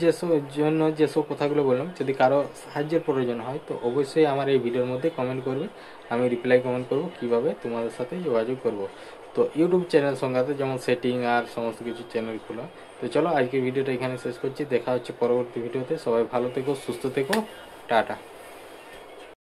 জন্য যেসব কথাগুলো বললাম, যদি কারো সাহায্যের প্রয়োজন হয় তো অবশ্যই আমার এই ভিডিওর মধ্যে কমেন্ট করবে, আমি রিপ্লাই কমেন্ট করব কিভাবে তোমাদের সাথে যোগাযোগ করব। তো ইউটিউব চ্যানেল সংক্রান্ত যেমন সেটিং আর সমস্ত কিছু চ্যানেল খোলা। তো চলো আজকের ভিডিওটা এখানে শেষ করছি, দেখা হচ্ছে পরবর্তী ভিডিওতে। সবাই ভালো থেকো, সুস্থ থেকো, টাটা।